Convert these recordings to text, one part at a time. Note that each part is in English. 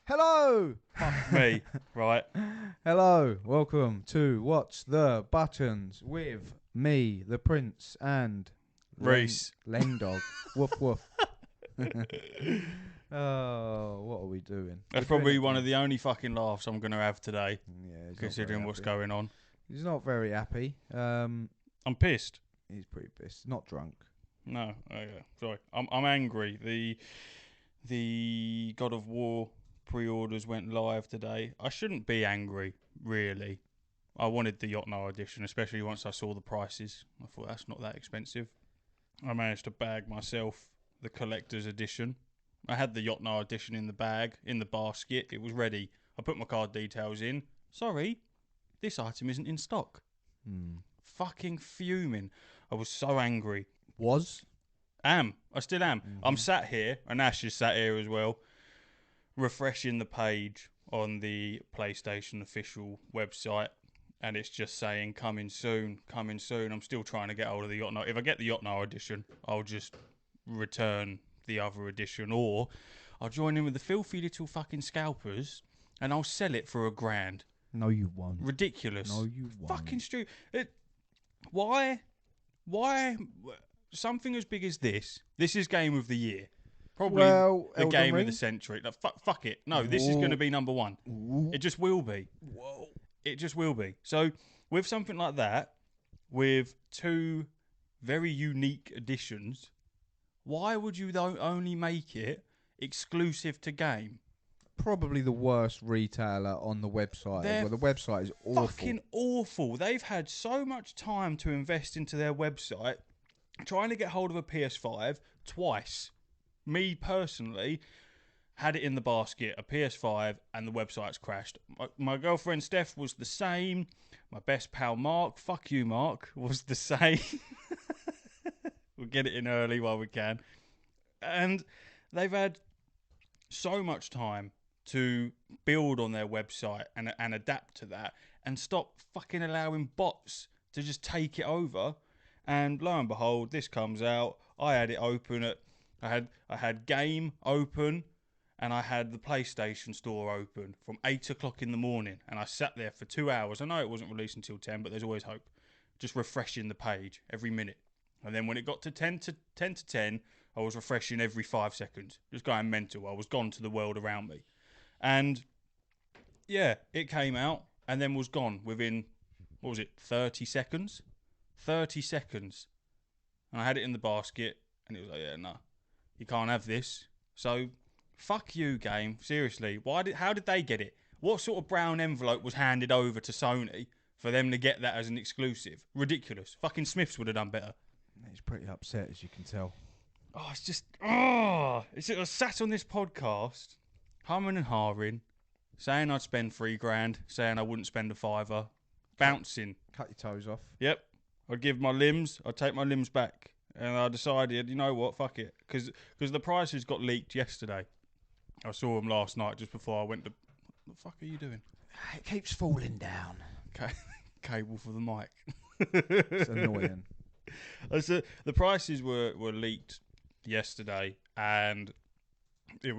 Hello! Fuck me, right? Hello, welcome to Watch the Buttons with me, the Prince, and Reese. Lengdog. Woof woof. Oh, what are we doing? That's probably one of the only fucking laughs I'm going to have today, Yeah, he's considering what's not very going on. happy. He's not very happy. I'm pissed. He's pretty pissed. Not drunk. No, sorry. I'm angry. The God of War pre-orders went live today. I shouldn't be angry, really. I wanted the Yotnar edition, especially once I saw the prices. I thought that's not that expensive. I managed to bag myself the collector's edition. I had the Yotnar edition in the bag, in the basket. It was ready. I put my card details in. Sorry, this item isn't in stock. Fucking fuming. I was so angry. I still am. Mm-hmm. I'm sat here, and Ash is sat here as well, refreshing the page on the PlayStation official website, and it's just saying coming soon, coming soon. I'm still trying to get hold of the Yotnar. If I get the Yotnar edition, I'll just return the other edition, or I'll join in with the filthy little fucking scalpers, and I'll sell it for $1,000. No, you won't. Ridiculous. No, you won't. Fucking stupid. Why something as big as this is game of the year, probably the Elden game Ring? of the century. Like, fuck it, no, this is going to be number one. It just will be. Whoa. It just will be. So with something like that, with two very unique editions, why would you only make it exclusive to game? Probably the worst retailer on the website. They're The website is awful. Fucking awful. They've had so much time to invest into their website, trying to get hold of a PS5 twice. Me personally had it in the basket, a PS5, and the website's crashed. My girlfriend Steph was the same. My best pal Mark, fuck you Mark, was the same. We'll get it in early while we can. And they've had so much time to build on their website and adapt to that, and stop fucking allowing bots to just take it over. And lo and behold, this comes out. I had it open I had game open, and I had the PlayStation store open from 8 o'clock in the morning, and I sat there for 2 hours. I know it wasn't released until 10, but there's always hope. Just refreshing the page every minute. And then when it got to 10 to 10, I was refreshing every 5 seconds. Just going mental. I was gone to the world around me. And yeah, it came out and then was gone within, 30 seconds? 30 seconds. And I had it in the basket, and it was like, yeah, no, you can't have this. So, fuck you, game. Seriously. How did they get it? What sort of brown envelope was handed over to Sony for them to get that as an exclusive? Ridiculous. Fucking Smiths would have done better. He's pretty upset, as you can tell. Oh, it's just... I sat on this podcast, humming and hawing, saying I'd spend $3,000, saying I wouldn't spend a $5, bouncing. Cut your toes off. Yep. I'd give my limbs, I'd take my limbs back. And I decided, you know what, fuck it. Because the prices got leaked yesterday. I saw them last night just before I went to... What the fuck are you doing? It keeps falling down. Okay. Cable for the mic. It's annoying. So the prices were leaked yesterday, and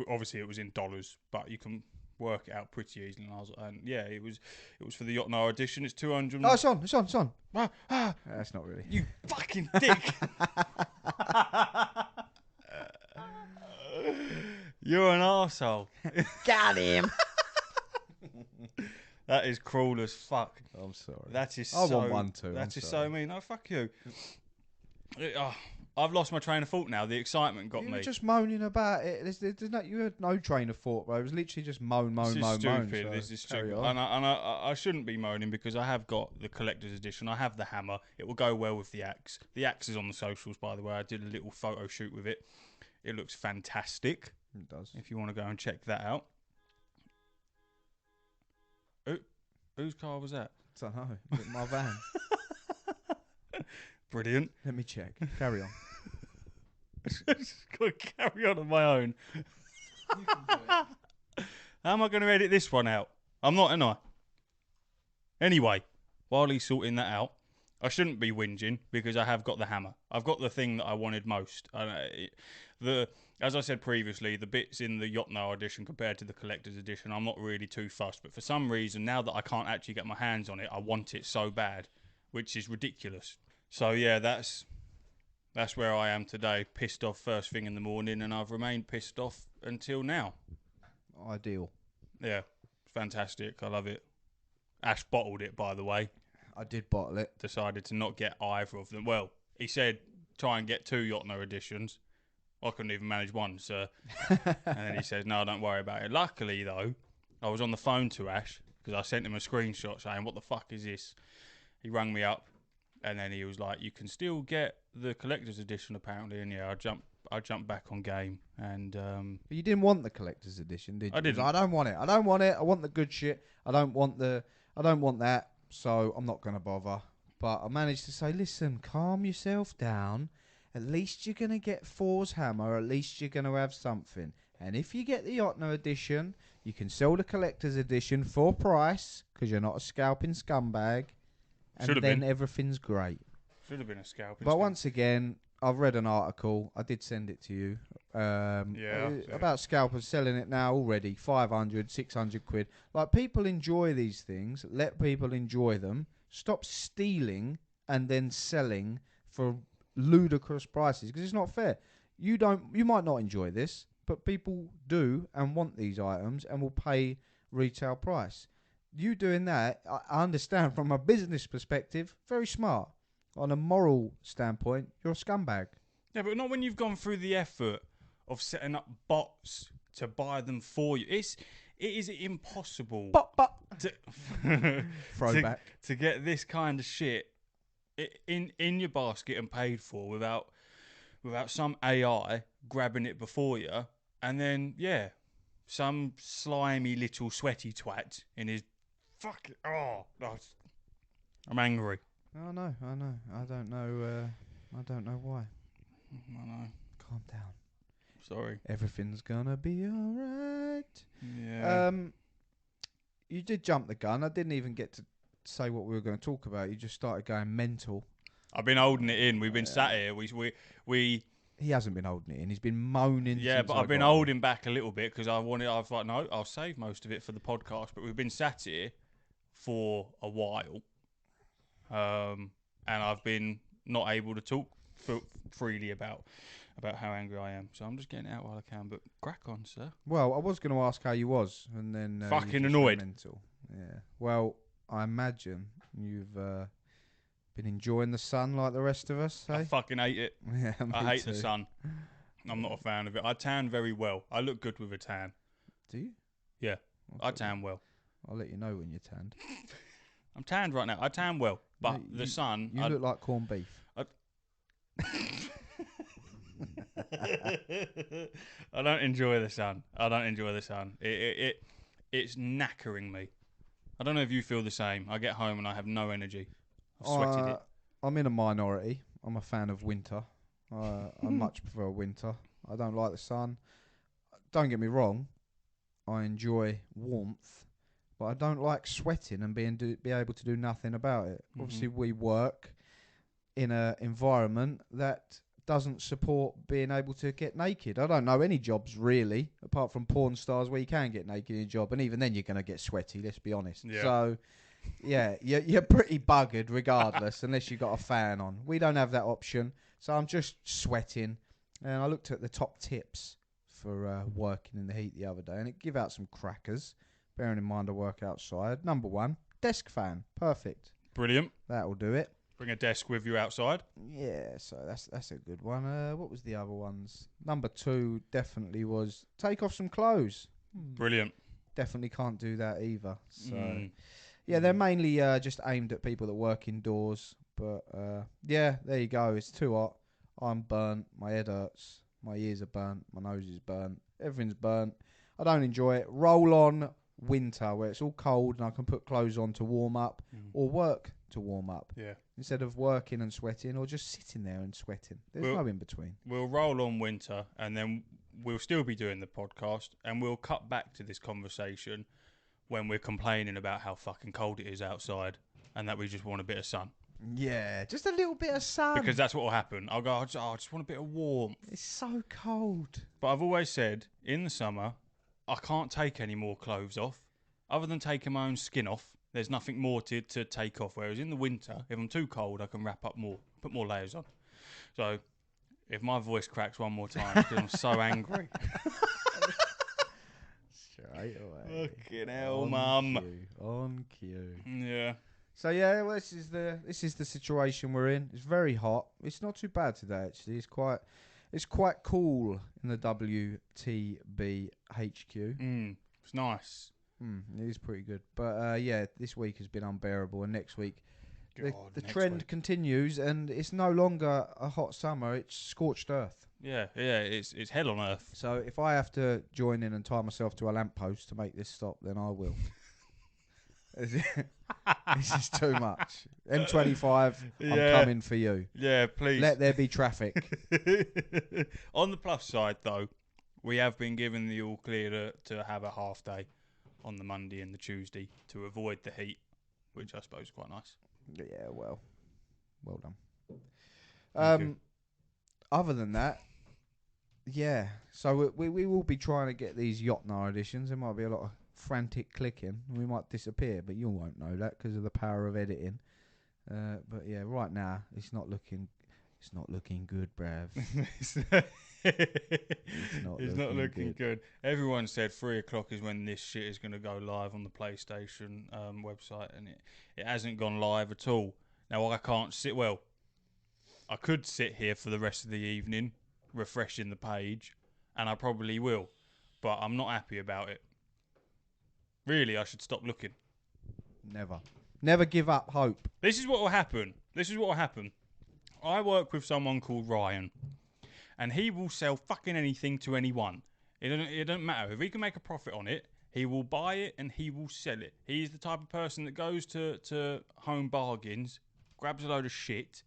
obviously it was in dollars, but you can work it out pretty easily. And yeah, it was for the Yotnar edition. It's 200. Oh, it's on. Ah, That's not really. you fucking dick! You're an arsehole. Got him. That is cruel as fuck. I'm sorry. That is I so. want one too. That is so mean. No, fuck you. I've lost my train of thought now. The excitement got You me. were just moaning about it. You had no train of thought, bro. It was literally just moan. This is stupid. So This is carry stupid. on. And I shouldn't be moaning because I have got the collector's edition. I have the hammer. It will go well with the axe. The axe is on the socials, by the way. I did a little photo shoot with it. It looks fantastic. It does. If you want to go and check that out. Whose car was that? I don't know. My van. Brilliant. Let me check. Carry on. Just got to carry on my own. How am I going to edit this one out? I'm not, am I? Anyway, while he's sorting that out, I shouldn't be whinging because I have got the hammer. I've got the thing that I wanted most. The as I said previously, the bits in the Yacht Now edition compared to the collector's edition, I'm not really too fussed. But for some reason, now that I can't actually get my hands on it, I want it so bad, which is ridiculous. So yeah, that's where I am today. Pissed off first thing in the morning, and I've remained pissed off until now. Ideal. Yeah, fantastic. I love it. Ash bottled it, by the way. I did bottle it. Decided to not get either of them. Well, he said try and get 2 Yacht Now editions. I couldn't even manage one, sir. And then he says, no, don't worry about it. Luckily, though, I was on the phone to Ash because I sent him a screenshot saying, what the fuck is this? He rang me up and then he was like, you can still get the collector's edition, apparently. And yeah, I jumped back on game. And But you didn't want the collector's edition, did you? I didn't. I don't want it. I don't want it. I want the good shit. I don't want that. So I'm not going to bother. But I managed to say, listen, calm yourself down. At least you're going to get Thor's hammer. At least you're going to have something. And if you get the Yacht Now edition, you can sell the collector's edition for price because you're not a scalping scumbag. And Should have then been. everything's great. Should have been a scalp. But once again, I've read an article. I did send it to you. About scalpers selling it now already. 500, 600 quid. Like, people enjoy these things. Let people enjoy them. Stop stealing and then selling for ludicrous prices because it's not fair. You might not enjoy this, but people do and want these items and will pay retail price. You doing that, I understand from a business perspective, very smart. On a moral standpoint, you're a scumbag. Yeah, but not when you've gone through the effort of setting up bots to buy them for you. It is impossible to Throwback. to get this kind of shit in your basket and paid for without some AI grabbing it before you, and then some slimy little sweaty twat in his fucking I'm angry. I know. I don't know why. I know. Calm down. Sorry. Everything's gonna be alright. Yeah. You did jump the gun. I didn't even get to say what we were going to talk about. You just started going mental. I've been holding it in. We've been sat here. We. He hasn't been holding it in. He's been moaning. Yeah, since but I I've been got him. holding back a little bit because I was like, no, I'll save most of it for the podcast. But we've been sat here for a while, and I've been not able to talk freely about how angry I am. So I'm just getting it out while I can. But crack on, sir. Well, I was going to ask how you was, and then you Fucking just annoyed. went mental. Yeah. Well, I imagine you've been enjoying the sun like the rest of us. I Eh? fucking hate it. Yeah, I me hate too. the sun. I'm not a fan of it. I tan very well. I look good with a tan. Do you? Yeah, Okay. I tan well. I'll let you know when you're tanned. I'm tanned right now. I tan well, but No, the sun. You look like corned beef. I don't enjoy the sun. It's knackering me. I don't know if you feel the same. I get home and I have no energy. I've sweated it. I'm in a minority. I'm a fan of winter. I much prefer winter. I don't like the sun. Don't get me wrong. I enjoy warmth, but I don't like sweating and be able to do nothing about it. Mhm. Obviously, we work in an environment that doesn't support being able to get naked. I don't know any jobs really, apart from porn stars where you can get naked in a job, and even then you're going to get sweaty, let's be honest. Yeah. So, yeah, you're pretty buggered regardless, unless you've got a fan on. We don't have that option, so I'm just sweating. And I looked at the top tips for working in the heat the other day, and it give out some crackers, bearing in mind I work outside. Number 1, desk fan. Perfect. Brilliant. That'll do it. Bring a desk with you outside. Yeah, so that's a good one. What was the other ones? Number 2 definitely was take off some clothes. Brilliant. Definitely can't do that either. So Mm. yeah, they're mainly just aimed at people that work indoors. But yeah, there you go. It's too hot. I'm burnt. My head hurts. My ears are burnt. My nose is burnt. Everything's burnt. I don't enjoy it. Roll on winter where it's all cold and I can put clothes on to warm up or work to warm up. Yeah. Instead of working and sweating or just sitting there and sweating. There's Well- no in between. We'll roll on winter and then we'll still be doing the podcast and we'll cut back to this conversation when we're complaining about how fucking cold it is outside and that we just want a bit of sun. Yeah, just a little bit of sun. Because that's what will happen. I'll go, I just want a bit of warmth. It's so cold. But I've always said, in the summer, I can't take any more clothes off. Other than taking my own skin off, there's nothing more to take off. Whereas in the winter, if I'm too cold, I can wrap up more, put more layers on. So, if my voice cracks one more time, because I'm so angry. Straight away. Fucking hell, Mum. On cue. Yeah. So yeah, well, this is the situation we're in. It's very hot. It's not too bad today actually. It's quite cool in the WTB HQ. It's nice. It is pretty good. But yeah, this week has been unbearable, and next week the trend continues, and it's no longer a hot summer. It's scorched earth. Yeah, it's hell on earth. So if I have to join in and tie myself to a lamppost to make this stop, then I will. This is too much. M25, I'm coming for you. Yeah, please. Let there be traffic. On the plus side, though, we have been given the all clear to have a half day on the Monday and the Tuesday to avoid the heat, which I suppose is quite nice. Yeah, well done. Thank you. Other than that, yeah. So we will be trying to get these Yotnar editions. There might be a lot of frantic clicking. We might disappear, but you won't know that because of the power of editing. But yeah, right now it's not looking good, bruv. It's not looking good. Everyone said 3 o'clock is when this shit is going to go live on the PlayStation website, and it hasn't gone live at all. Now I can't sit. Well, I could sit here for the rest of the evening, refreshing the page, and I probably will, but I'm not happy about it. Really, I should stop looking. Never give up hope. This is what will happen. I work with someone called Ryan, and he will sell fucking anything to anyone. It doesn't matter. If he can make a profit on it, he will buy it and he will sell it. He's the type of person that goes to Home Bargains, grabs a load of shit,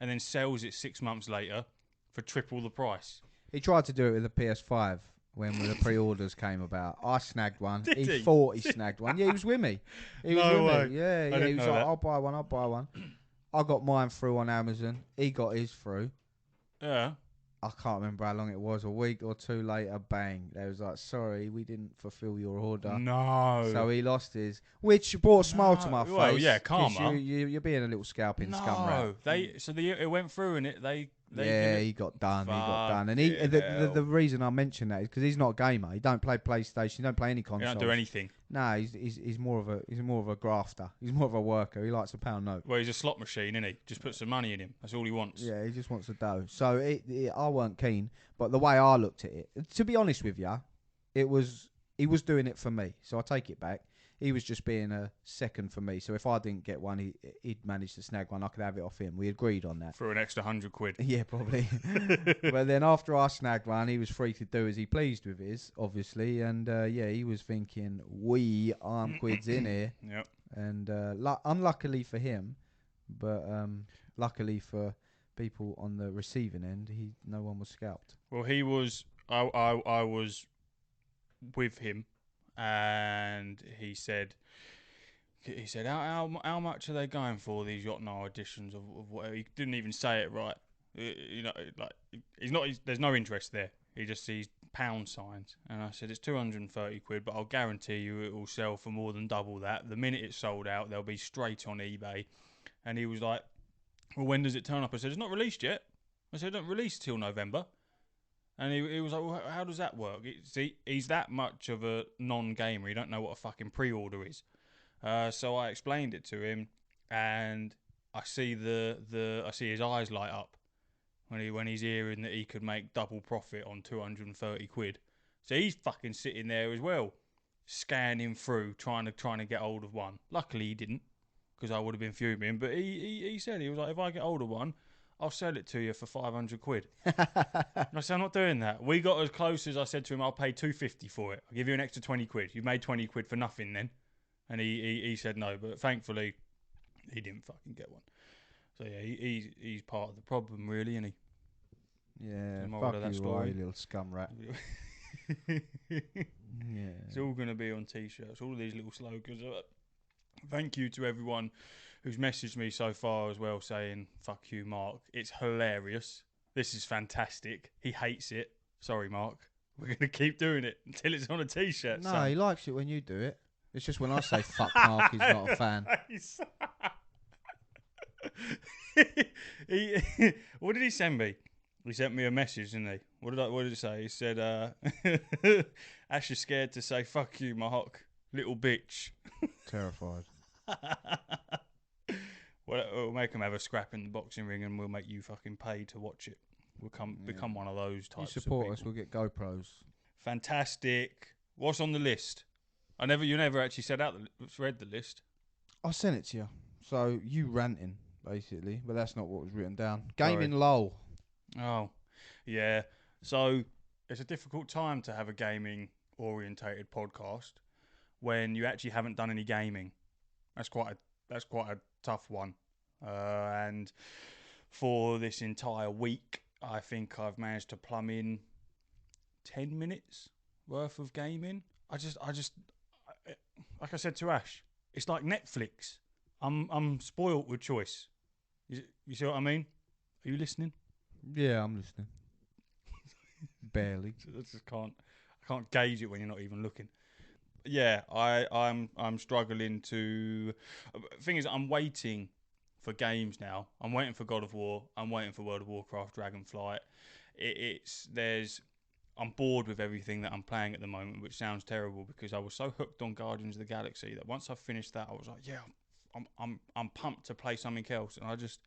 and then sells it 6 months later for triple the price. He tried to do it with the PS5 when the pre-orders came about. I snagged one. Did he? He thought he snagged one. Yeah, he was with me. No way. Yeah, I he was know like, that. I'll buy one. I got mine through on Amazon. He got his through. Yeah. I can't remember how long it was. A week or two later, bang. They was like, sorry, we didn't fulfill your order. No. So he lost his, which brought a smile to my face. Well, yeah, karma. You're being a little scalping scum rat. It went through and he got done. And the reason I mention that is because he's not a gamer. He don't play PlayStation. He don't play any consoles. He don't do anything. No, he's more of a grafter. He's more of a worker. He likes a pound note. Well, he's a slot machine, isn't he? Just put some money in him. That's all he wants. Yeah, he just wants a dough. So I weren't keen, but the way I looked at it, to be honest with you, he was doing it for me. So I take it back. He was just being a second for me. So if I didn't get one, he'd managed to snag one. I could have it off him. We agreed on that. For an extra £100. Yeah, probably. But then after I snagged one, he was free to do as he pleased with his, obviously. And he was thinking, I'm quids in here. Yep. And unluckily for him, but luckily for people on the receiving end, no one was scalped. Well, he was. I was with him. And he said, how much are they going for these Yotnar editions of whatever? He didn't even say it right. There's no interest there. He just sees pound signs. And I said, it's £230, but I'll guarantee you it will sell for more than double that. The minute it's sold out, they'll be straight on eBay. And he was like, well, when does it turn up? I said, it's not released yet. I said, it don't release till November. And he was like, well, how does that work? See, he's that much of a non-gamer. He don't know what a fucking pre-order is. So I explained it to him, and I see I see his eyes light up when he's hearing that he could make double profit on £230. So he's fucking sitting there as well, scanning through, trying to get hold of one. Luckily he didn't, because I would have been fuming. But he said, he was like, if I get hold of one, I'll sell it to you for £500. I said, I'm not doing that. We got as close as I said to him, I'll pay £250 for it. I'll give you an extra £20. You've made £20 for nothing then. And he said no, but thankfully he didn't fucking get one. So yeah, he's part of the problem, really, isn't he? Yeah, fuck you, you little scum rat. Yeah. It's all going to be on T-shirts, all of these little slogans. Thank you to everyone who's messaged me so far as well saying, fuck you, Mark. It's hilarious. This is fantastic. He hates it. Sorry, Mark. We're going to keep doing it until it's on a T-shirt. No, son. he likes it when you do it. It's just when I say fuck Mark, he's not a fan. What did he send me? He sent me a message, didn't he? What did it say? He said, Ash is scared to say fuck you, Mark. Little bitch. Terrified. Well, we'll make him have a scrap in the boxing ring and we'll make you fucking pay to watch it. We'll become one of those types You support of us, people. we'll get GoPros. Fantastic. What's on the list? You never actually read the list. I sent it to you. So you ranting, basically, but that's not what was written down. Sorry. Gaming lull. Oh, yeah. So it's a difficult time to have a gaming orientated podcast when you actually haven't done any gaming. That's quite a tough one. And for this entire week, I think I've managed to plumb in 10 minutes worth of gaming. I just like I said to Ash, it's like Netflix. I'm spoilt with choice. You see what I mean? Are you listening? Yeah, I'm listening. Barely. I can't gauge it when you're not even looking. Yeah, I'm struggling to. Thing is, I'm waiting for games now. I'm waiting for God of War. I'm waiting for World of Warcraft, Dragonflight. I'm bored with everything that I'm playing at the moment, which sounds terrible because I was so hooked on Guardians of the Galaxy that once I finished that, I was like, yeah, I'm pumped to play something else, and I just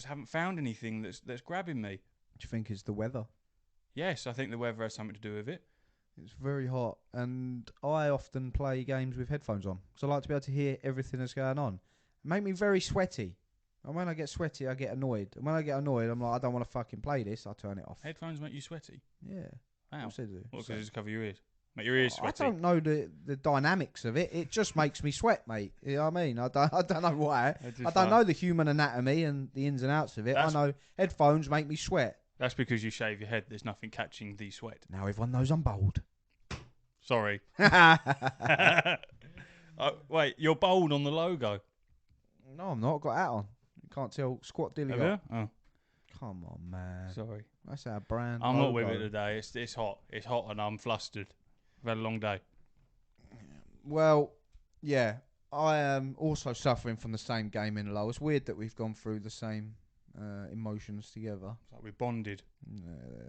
haven't found anything that's grabbing me. Do you think it's the weather? Yes, I think the weather has something to do with it. It's very hot, and I often play games with headphones on, so I like to be able to hear everything that's going on. It make me very sweaty, and when I get sweaty, I get annoyed. And when I get annoyed, I'm like, I don't want to fucking play this. I turn it off. Headphones make you sweaty? Yeah. Wow. Of course they do. What, because they just cover your ears? Make your ears sweaty? I don't know the dynamics of it. It just makes me sweat, mate. You know what I mean? I don't know why. I don't know the human anatomy and the ins and outs of it. I know headphones make me sweat. That's because you shave your head. There's nothing catching the sweat. Now everyone knows I'm bald. Sorry. Wait, you're bold on the logo. No, I'm not. I've got a hat on. You can't tell squat dilly. Have you? Oh. Come on, man. Sorry. That's our brand. I'm logo. not with it today. It's hot. It's hot and I'm flustered. I've had a long day. Well, yeah. I am also suffering from the same gaming low. It's weird that we've gone through the same emotions together. It's like we bonded.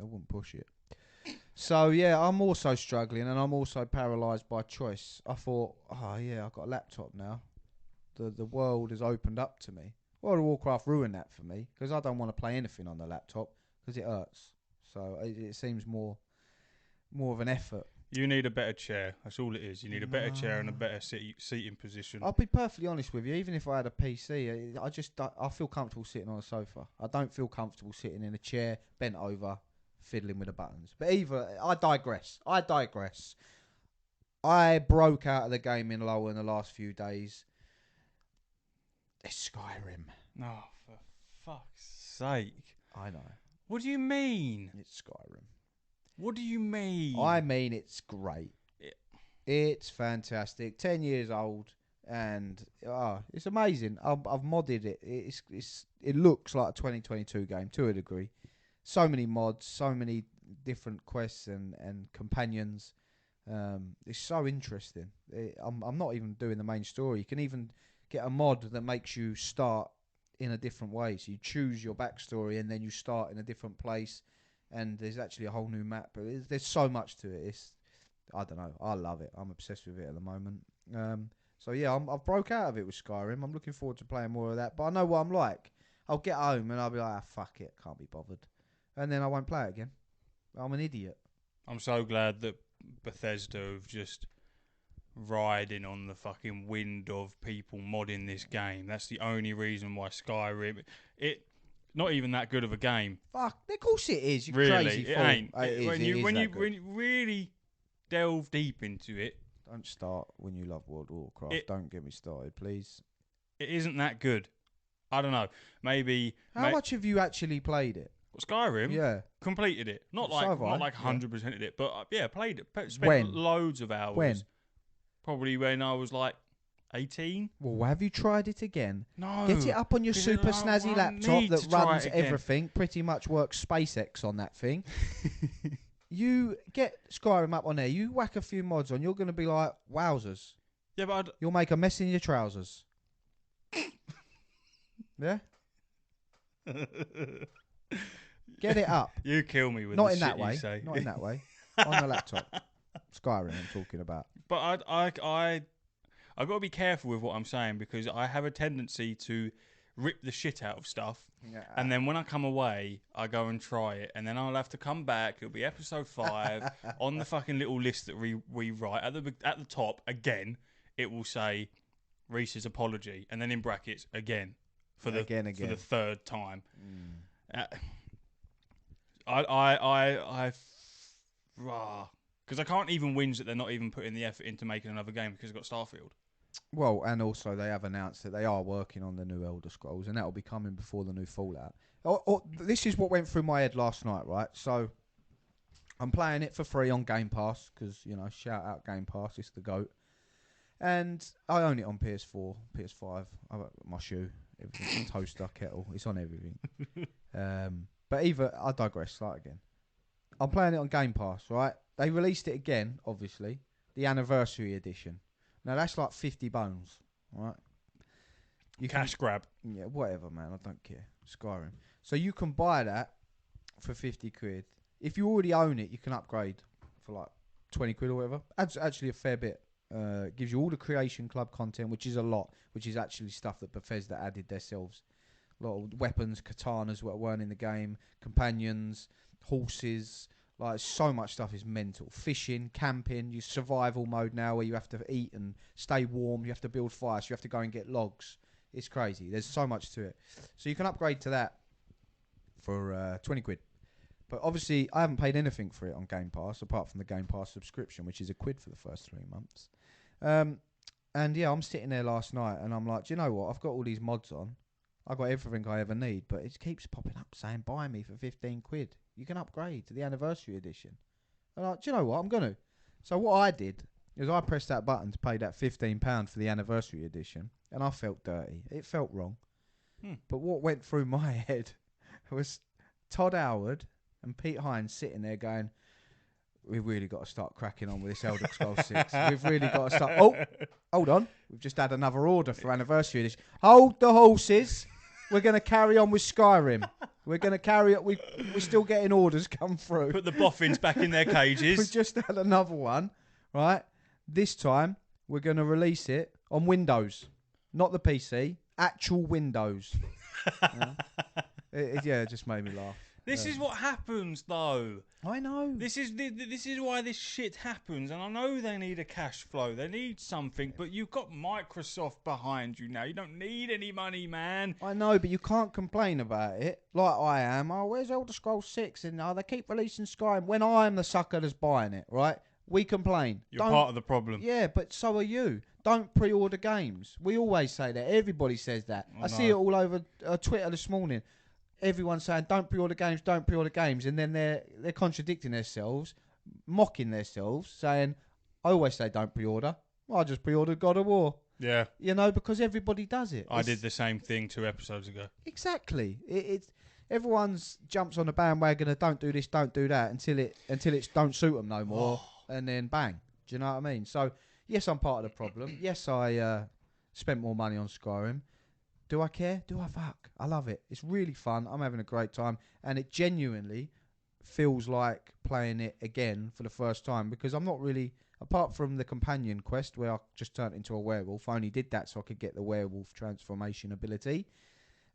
I wouldn't push it. So, yeah, I'm also struggling and I'm also paralysed by choice. I thought, I've got a laptop now. The world has opened up to me. World of Warcraft ruined that for me because I don't want to play anything on the laptop because it hurts. So it seems more of an effort. You need a better chair. That's all it is. You need a better chair and a better seating position. I'll be perfectly honest with you. Even if I had a PC, I feel comfortable sitting on a sofa. I don't feel comfortable sitting in a chair, bent over, fiddling with the buttons. But I digress. I broke out of the gaming low in the last few days. It's Skyrim. Oh, for fuck's sake. I know. What do you mean? It's Skyrim. What do you mean? I mean it's great. It's fantastic. 10 years old. And it's amazing. I've modded it. It looks like a 2022 game to a degree. So many mods, so many different quests and companions. It's so interesting. I'm not even doing the main story. You can even get a mod that makes you start in a different way. So you choose your backstory and then you start in a different place. And there's actually a whole new map. But there's so much to it. I don't know. I love it. I'm obsessed with it at the moment. So yeah, I've broke out of it with Skyrim. I'm looking forward to playing more of that. But I know what I'm like. I'll get home and I'll be like, fuck it, can't be bothered. And then I won't play it again. I'm an idiot. I'm so glad that Bethesda have just riding on the fucking wind of people modding this game. That's the only reason why Skyrim... Not even that good of a game. Fuck, of course it is. You really, crazy it fool. ain't. When you really delve deep into it... Don't start when you love World of Warcraft. Don't get me started, please. It isn't that good. I don't know. Maybe... How much have you actually played it? Skyrim? Yeah. Completed it. Not like 100%ed it, but played it. Spent When? loads of hours. When? Probably when I was like 18. Well, have you tried it again? No. Get it up on your super snazzy laptop that runs everything. Pretty much works SpaceX on that thing. You get Skyrim up on there. You whack a few mods on. You're going to be like, wowzers. Yeah, but you'll make a mess in your trousers. Yeah? Get it up. You kill me with Not the in shit that way. you say. Not in that way. On the laptop. Skyrim I'm talking about. But I got to be careful with what I'm saying because I have a tendency to rip the shit out of stuff. Yeah. And then when I come away, I go and try it. And then I'll have to come back. It'll be episode 5 on the fucking little list that we write. At the top, again, it will say Reese's apology. And then in brackets, again. For the third time. Because I can't even whinge that they're not even putting the effort into making another game because it's got Starfield. Well, and also they have announced that they are working on the new Elder Scrolls, and that will be coming before the new Fallout. This is what went through my head last night, right? So I'm playing it for free on Game Pass because, shout out Game Pass, it's the GOAT. And I own it on PS4, PS5, my shoe, everything, toaster, kettle, it's on everything. But I digress, start again. I'm playing it on Game Pass, right? They released it again, obviously, the anniversary edition. Now, that's like 50 bones, right? Cash grab. Yeah, whatever, man. I don't care. Skyrim. So you can buy that for 50 quid. If you already own it, you can upgrade for like 20 quid or whatever. That's actually a fair bit. Gives you all the Creation Club content, which is a lot, which is actually stuff that Bethesda added themselves. A lot of weapons, katanas weren't in the game, companions, horses. Like, so much stuff is mental. Fishing, camping, your survival mode now where you have to eat and stay warm. You have to build fire, so you have to go and get logs. It's crazy. There's so much to it. So you can upgrade to that for 20 quid. But obviously, I haven't paid anything for it on Game Pass, apart from the Game Pass subscription, which is £1 for the first 3 months. And yeah, I'm sitting there last night, and I'm like, do you know what? I've got all these mods on. I've got everything I ever need, but it keeps popping up saying, buy me for 15 quid. You can upgrade to the anniversary edition. And I'm like, do you know what? I'm going to. So what I did is I pressed that button to pay that £15 for the anniversary edition, and I felt dirty. It felt wrong. But what went through my head was Todd Howard and Pete Hines sitting there going, we've really got to start cracking on with this Elder Scrolls 6. We've really got to start. Oh, hold on. We've just had another order for anniversary edition. Hold the horses. We're going to carry on with Skyrim. We're going to carry it. We're still getting orders come through. Put the boffins back in their cages. We just had another one, right? This time, we're going to release it on Windows. Not the PC. Actual Windows. It just made me laugh. This is what happens, though. I know. This is why this shit happens, and I know they need a cash flow. They need something, but you've got Microsoft behind you now. You don't need any money, man. I know, but you can't complain about it like I am. Oh, where's Elder Scrolls 6? And they keep releasing Skyrim when I'm the sucker that's buying it, right? We complain. You're part of the problem. Yeah, but so are you. Don't pre-order games. We always say that. Everybody says that. I see it all over Twitter this morning. Everyone's saying, don't pre-order games, and then they're contradicting themselves, mocking themselves, saying, I always say don't pre-order. Well, I just pre-ordered God of War. Yeah. Because everybody does it. I did the same thing 2 episodes ago. Exactly. Everyone's jumps on the bandwagon of don't do this, don't do that, until it don't suit them no more, and then bang. Do you know what I mean? So, yes, I'm part of the problem. Yes, I spent more money on Skyrim. Do I care? Do I fuck? I love it. It's really fun. I'm having a great time. And it genuinely feels like playing it again for the first time because I'm not really, apart from the companion quest where I just turned into a werewolf, I only did that so I could get the werewolf transformation ability.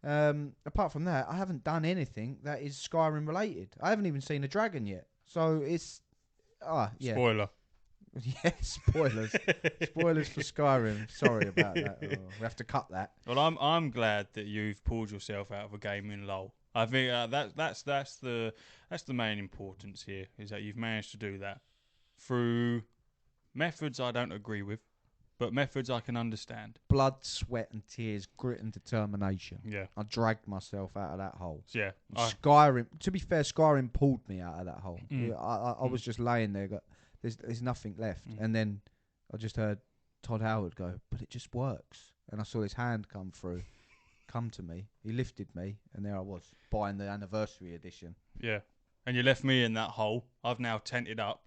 Apart from that, I haven't done anything that is Skyrim related. I haven't even seen a dragon yet. So it's... yeah. Spoiler. Yeah, spoilers. Spoilers for Skyrim. Sorry about that. We have to cut that. Well, I'm glad that you've pulled yourself out of a gaming lull. I think that's the main importance here is that you've managed to do that through methods I don't agree with, but methods I can understand. Blood, sweat, and tears, grit and determination. Yeah, I dragged myself out of that hole. Yeah, Skyrim. To be fair, Skyrim pulled me out of that hole. I was just laying there. There's nothing left. And then I just heard Todd Howard go, but it just works. And I saw his hand come to me. He lifted me, and there I was, buying the anniversary edition. Yeah. And you left me in that hole. I've now tented up,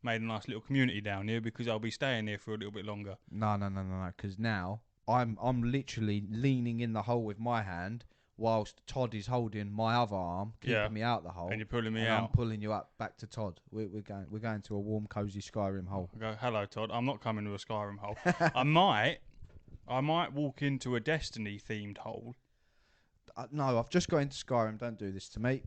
made a nice little community down here because I'll be staying here for a little bit longer. No, because now I'm literally leaning in the hole with my hand whilst Todd is holding my other arm, keeping me out the hole. And you're pulling me out. I'm pulling you up back to Todd. We're going to a warm, cosy Skyrim hole. I go, hello, Todd. I'm not coming to a Skyrim hole. I might walk into a Destiny themed hole. No, I've just got into Skyrim. Don't do this to me.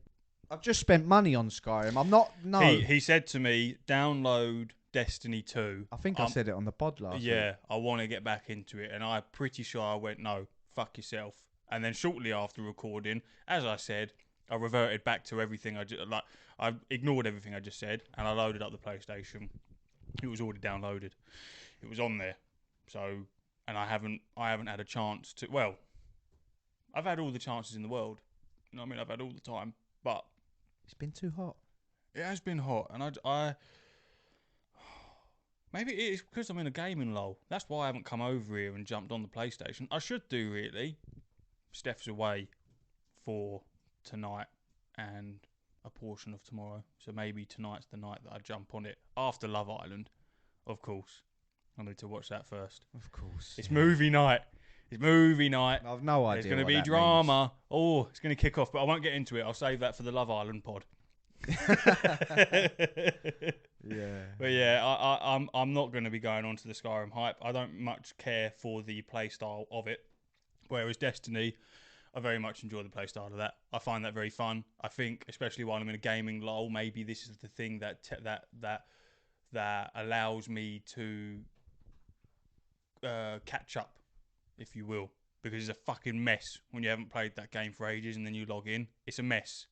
I've just spent money on Skyrim. I'm not. No. He said to me, download Destiny 2. I think I said it on the pod last week. Yeah, I want to get back into it. And I'm pretty sure I went, no, fuck yourself. And then shortly after recording, as I said, I reverted back to everything I ignored everything I just said, and I loaded up the PlayStation. It was already downloaded. It was on there. So, and I haven't had a chance to. Well, I've had all the chances in the world. You know what I mean? I've had all the time, but it's been too hot. It has been hot, and I maybe it is because I'm in a gaming lull. That's why I haven't come over here and jumped on the PlayStation. I should do, really. Steph's away for tonight and a portion of tomorrow, so maybe tonight's the night that I jump on it after Love Island. Of course, I need to watch that first. Of course, it's movie night. It's movie night. I've no idea. There's going to be drama. Means. Oh, it's going to kick off, but I won't get into it. I'll save that for the Love Island pod. Yeah. But yeah, I'm not going to be going on to the Skyrim hype. I don't much care for the play style of it. Whereas Destiny, I very much enjoy the play style of that. I find that very fun. I think, especially while I'm in a gaming lull, maybe this is the thing that allows me to catch up, if you will, because it's a fucking mess when you haven't played that game for ages and then you log in. It's a mess.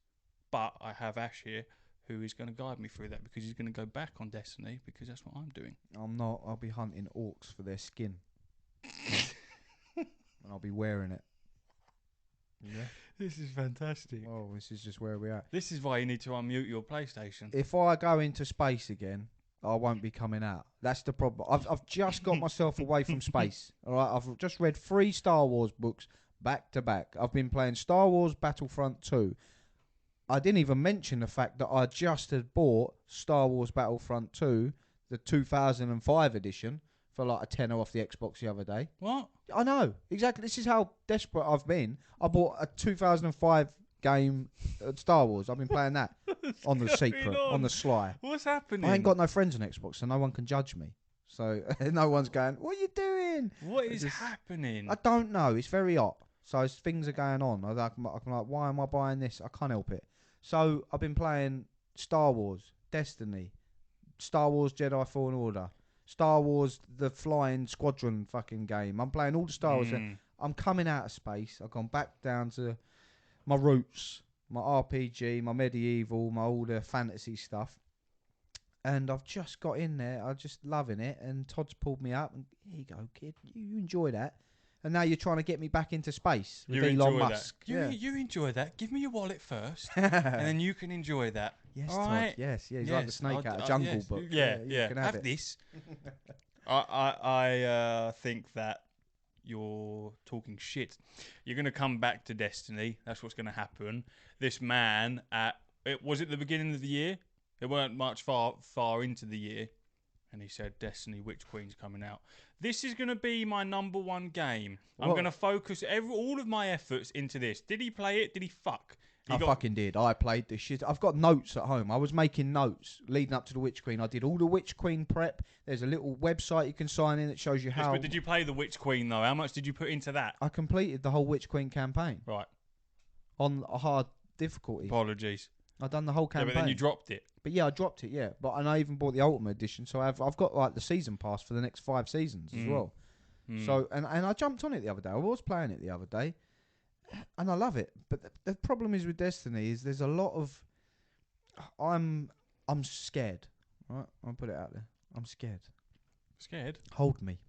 But I have Ash here who is going to guide me through that because he's going to go back on Destiny because that's what I'm doing. I'm not. I'll be hunting orcs for their skin. And I'll be wearing it. Yeah. This is fantastic. Oh, this is just where we're at. This is why you need to unmute your PlayStation. If I go into space again, I won't be coming out. That's the problem. I've just got myself away from space. All right. I've just read 3 Star Wars books back to back. I've been playing Star Wars Battlefront 2. I didn't even mention the fact that I just had bought Star Wars Battlefront 2, the 2005 edition, for like a tenner off the Xbox the other day. What? I know. Exactly. This is how desperate I've been. I bought a 2005 game Star Wars. I've been playing that on the secret, on the sly. What's happening? I ain't got no friends on Xbox, so no one can judge me. So no one's going, what are you doing? What is happening? I don't know. It's very hot. So things are going on. I'm like, why am I buying this? I can't help it. So I've been playing Star Wars, Destiny, Star Wars Jedi Fallen Order, Star Wars the Flying Squadron fucking game. I'm playing all the Star Wars. I'm coming out of space. I've gone back down to my roots, my RPG, my medieval, my all the fantasy stuff. And I've just got in there. I'm just loving it. And Todd's pulled me up. And here you go, kid. You enjoy that. And now you're trying to get me back into space with Elon Musk. You enjoy that. Give me your wallet first, and then you can enjoy that. Yes, all Todd. right? Yes. He's like the snake out of Jungle Book. Yeah. You can have this. I think that you're talking shit. You're going to come back to Destiny. That's what's going to happen. This man was it the beginning of the year? It weren't much far into the year. And he said, Destiny Witch Queen's coming out. This is going to be my number 1 game. I'm going to focus all of my efforts into this. Did he play it? Did he fuck? I fucking did. I played this shit. I've got notes at home. I was making notes leading up to the Witch Queen. I did all the Witch Queen prep. There's a little website you can sign in that shows you how... But did you play the Witch Queen, though? How much did you put into that? I completed the whole Witch Queen campaign. Right. On a hard difficulty. Apologies. I've done the whole campaign. Yeah, but then you dropped it. But yeah, I dropped it, yeah. And I even bought the Ultimate Edition, so I've got like the season pass for the next 5 seasons as well. So and I jumped on it the other day. I was playing it the other day, and I love it. But the problem is with Destiny is there's a lot of I'm scared. Right, I'll put it out there. I'm scared. Scared? Hold me.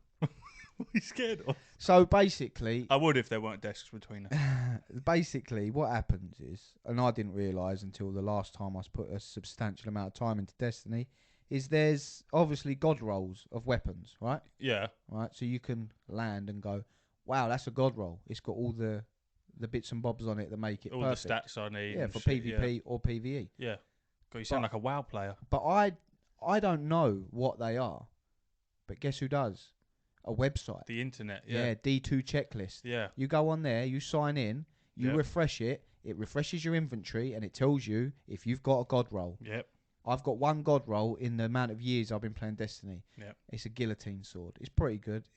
What are you scared of? So basically, I would if there weren't desks between us. Basically, what happens is, and I didn't realise until the last time I put a substantial amount of time into Destiny, is there's obviously god rolls of weapons, right? Yeah. Right. So you can land and go, wow, that's a god roll. It's got all the bits and bobs on it that make it All perfect. the stats I need. Yeah, and for shit, PvP or PvE. Yeah. God, you sound like a WoW player. But I don't know what they are. But guess who does? A website. The internet. Yeah, D2 checklist. Yeah. You go on there, you sign in, you refresh it, it refreshes your inventory, and it tells you if you've got a god roll. Yep. I've got one god roll in the amount of years I've been playing Destiny. Yep. It's a guillotine sword. It's pretty good.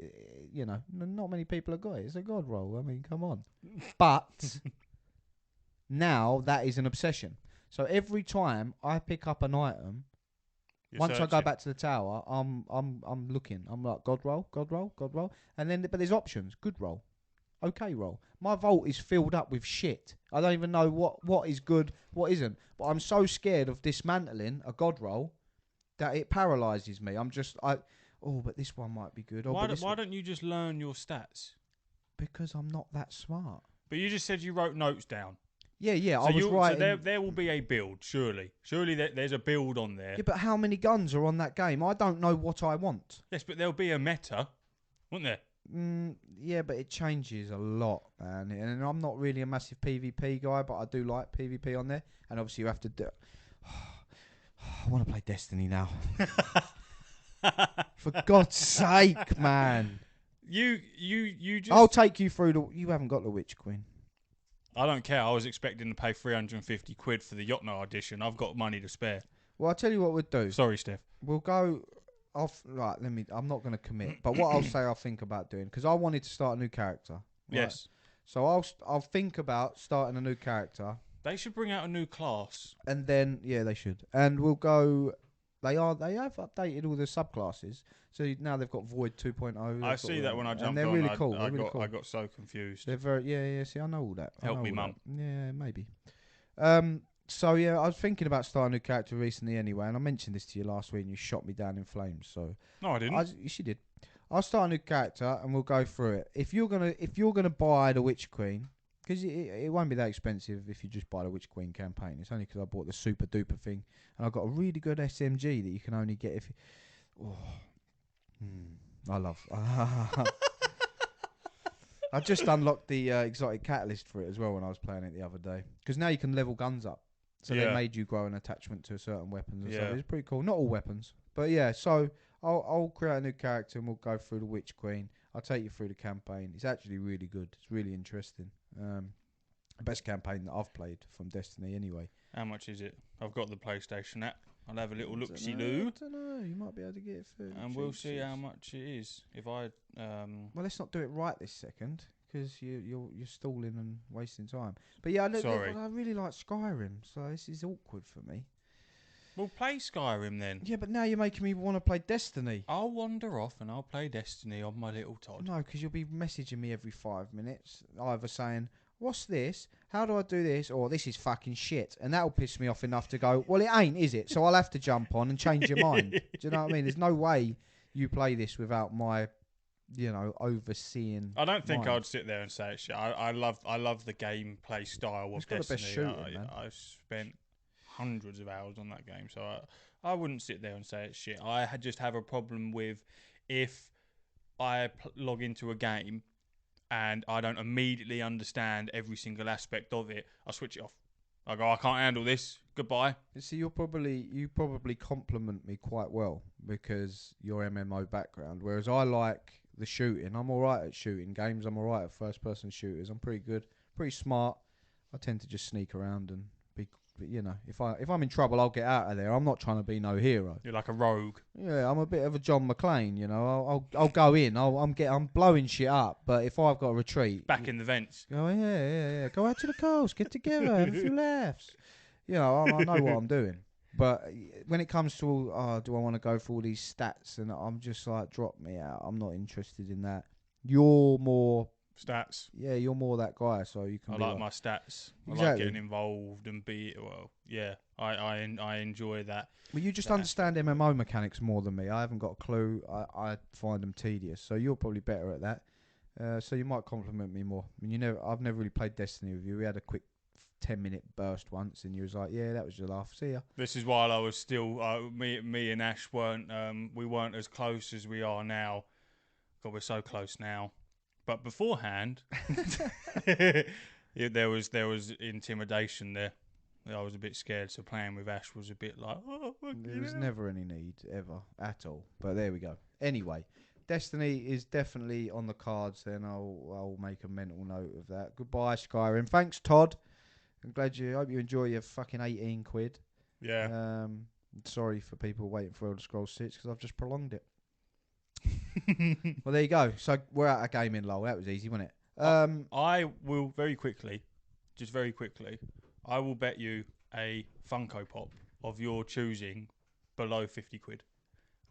You know, not many people have got it. It's a god roll. I mean, come on. But now that is an obsession. So every time I pick up an item, once I go back to the tower, I'm looking. I'm like, god roll, god roll, god roll. And then, but there's options. Good roll. Okay roll. My vault is filled up with shit. I don't even know what is good, what isn't. But I'm so scared of dismantling a god roll that it paralyses me. But this one might be good. Why don't you just learn your stats? Because I'm not that smart. But you just said you wrote notes down. Yeah, I was writing. So there will be a build, surely. Surely there's a build on there. Yeah, but how many guns are on that game? I don't know what I want. Yes, but there'll be a meta, won't there? Yeah, but it changes a lot, man. And I'm not really a massive PvP guy, but I do like PvP on there. And obviously you have to do... I want to play Destiny now. For God's sake, man. You just... I'll take you through the... You haven't got the Witch Queen. I don't care. I was expecting to pay 350 quid for the Yotno edition. I've got money to spare. Well, I'll tell you what we'll do. Sorry, Steph. We'll go... Right, I'm not going to commit. But what I'll say I'll think about doing... Because I wanted to start a new character. Right? Yes. So I'll think about starting a new character. They should bring out a new class. And then... Yeah, they should. And we'll go... They have updated all the subclasses. So now they've got Void 2.0. I see that when I jumped and they're on. Really cool. I got so confused. They're very... Yeah, see, I know all that. Help me, mum. Yeah, maybe. So, yeah, I was thinking about starting a new character recently anyway, and I mentioned this to you last week, and you shot me down in flames. So no, I didn't. Yes, you did. I'll start a new character, and we'll go through it. If you're gonna buy the Witch Queen, because it won't be that expensive if you just buy the Witch Queen campaign. It's only because I bought the super duper thing, and I got a really good SMG that you can only get if. I love. I just unlocked the exotic catalyst for it as well when I was playing it the other day. Because now you can level guns up. So they made you grow an attachment to certain weapons and stuff. It's pretty cool. Not all weapons. But yeah, so I'll create a new character and we'll go through the Witch Queen. I'll take you through the campaign. It's actually really good. It's really interesting. The best campaign that I've played from Destiny anyway. How much is it? I've got the PlayStation app. I'll have a little I look-see-loo. don't know. You might be able to get it for... And we'll see how much it is. If I... Well, let's not do it right this second. Because you're stalling and wasting time. But yeah, I really like Skyrim, so this is awkward for me. We'll play Skyrim then. Yeah, but now you're making me want to play Destiny. I'll wander off and I'll play Destiny on my little Todd. No, because you'll be messaging me every 5 minutes, either saying, what's this? How do I do this? Or this is fucking shit. And that'll piss me off enough to go, well, it ain't, is it? So I'll have to jump on and change your mind. Do you know what I mean? There's no way you play this without my... overseeing. I don't think I'd sit there and say it's shit. I love the gameplay style of Destiny. Got the best shooting, man. I've spent hundreds of hours on that game, so I wouldn't sit there and say it's shit. I just have a problem with if I log into a game and I don't immediately understand every single aspect of it, I switch it off. I go, I can't handle this. Goodbye. See, you probably compliment me quite well because your MMO background, whereas I like the shooting. I'm all right at shooting games. I'm all right at first-person shooters. I'm pretty good, pretty smart. I tend to just sneak around and be, if I'm in trouble, I'll get out of there. I'm not trying to be no hero. You're like a rogue. Yeah, I'm a bit of a John McClane. I'll go in. I'm blowing shit up. But if I've got to retreat, back in the vents. Oh yeah. Go out to the coast, get together, have a few laughs. I know what I'm doing. But when it comes to, do I want to go for all these stats? And I'm just like, drop me out. I'm not interested in that. You're more... Stats. Yeah, you're more that guy, so you can I like my stats. Exactly. I like getting involved and I enjoy that. Well, you just understand MMO mechanics more than me. I haven't got a clue. I find them tedious, so you're probably better at that. So you might compliment me more. I've never really played Destiny with you. We had a quick 10-minute burst once, and you was like, yeah, that was your laugh. See ya. This is while I was still me and Ash weren't we weren't as close as we are now. God, we're so close now. But beforehand, there was intimidation there. I was a bit scared, so playing with Ash was a bit like, oh, there was never any need ever at all. But there we go. Anyway, Destiny is definitely on the cards. Then I'll make a mental note of that. Goodbye, Skyrim. Thanks, Todd. I'm glad you. Hope you enjoy your fucking 18 quid. Yeah. Sorry for people waiting for Elder Scrolls 6 because I've just prolonged it. Well, there you go. So we're at a gaming lull. That was easy, wasn't it? I will very quickly, I will bet you a Funko Pop of your choosing below 50 quid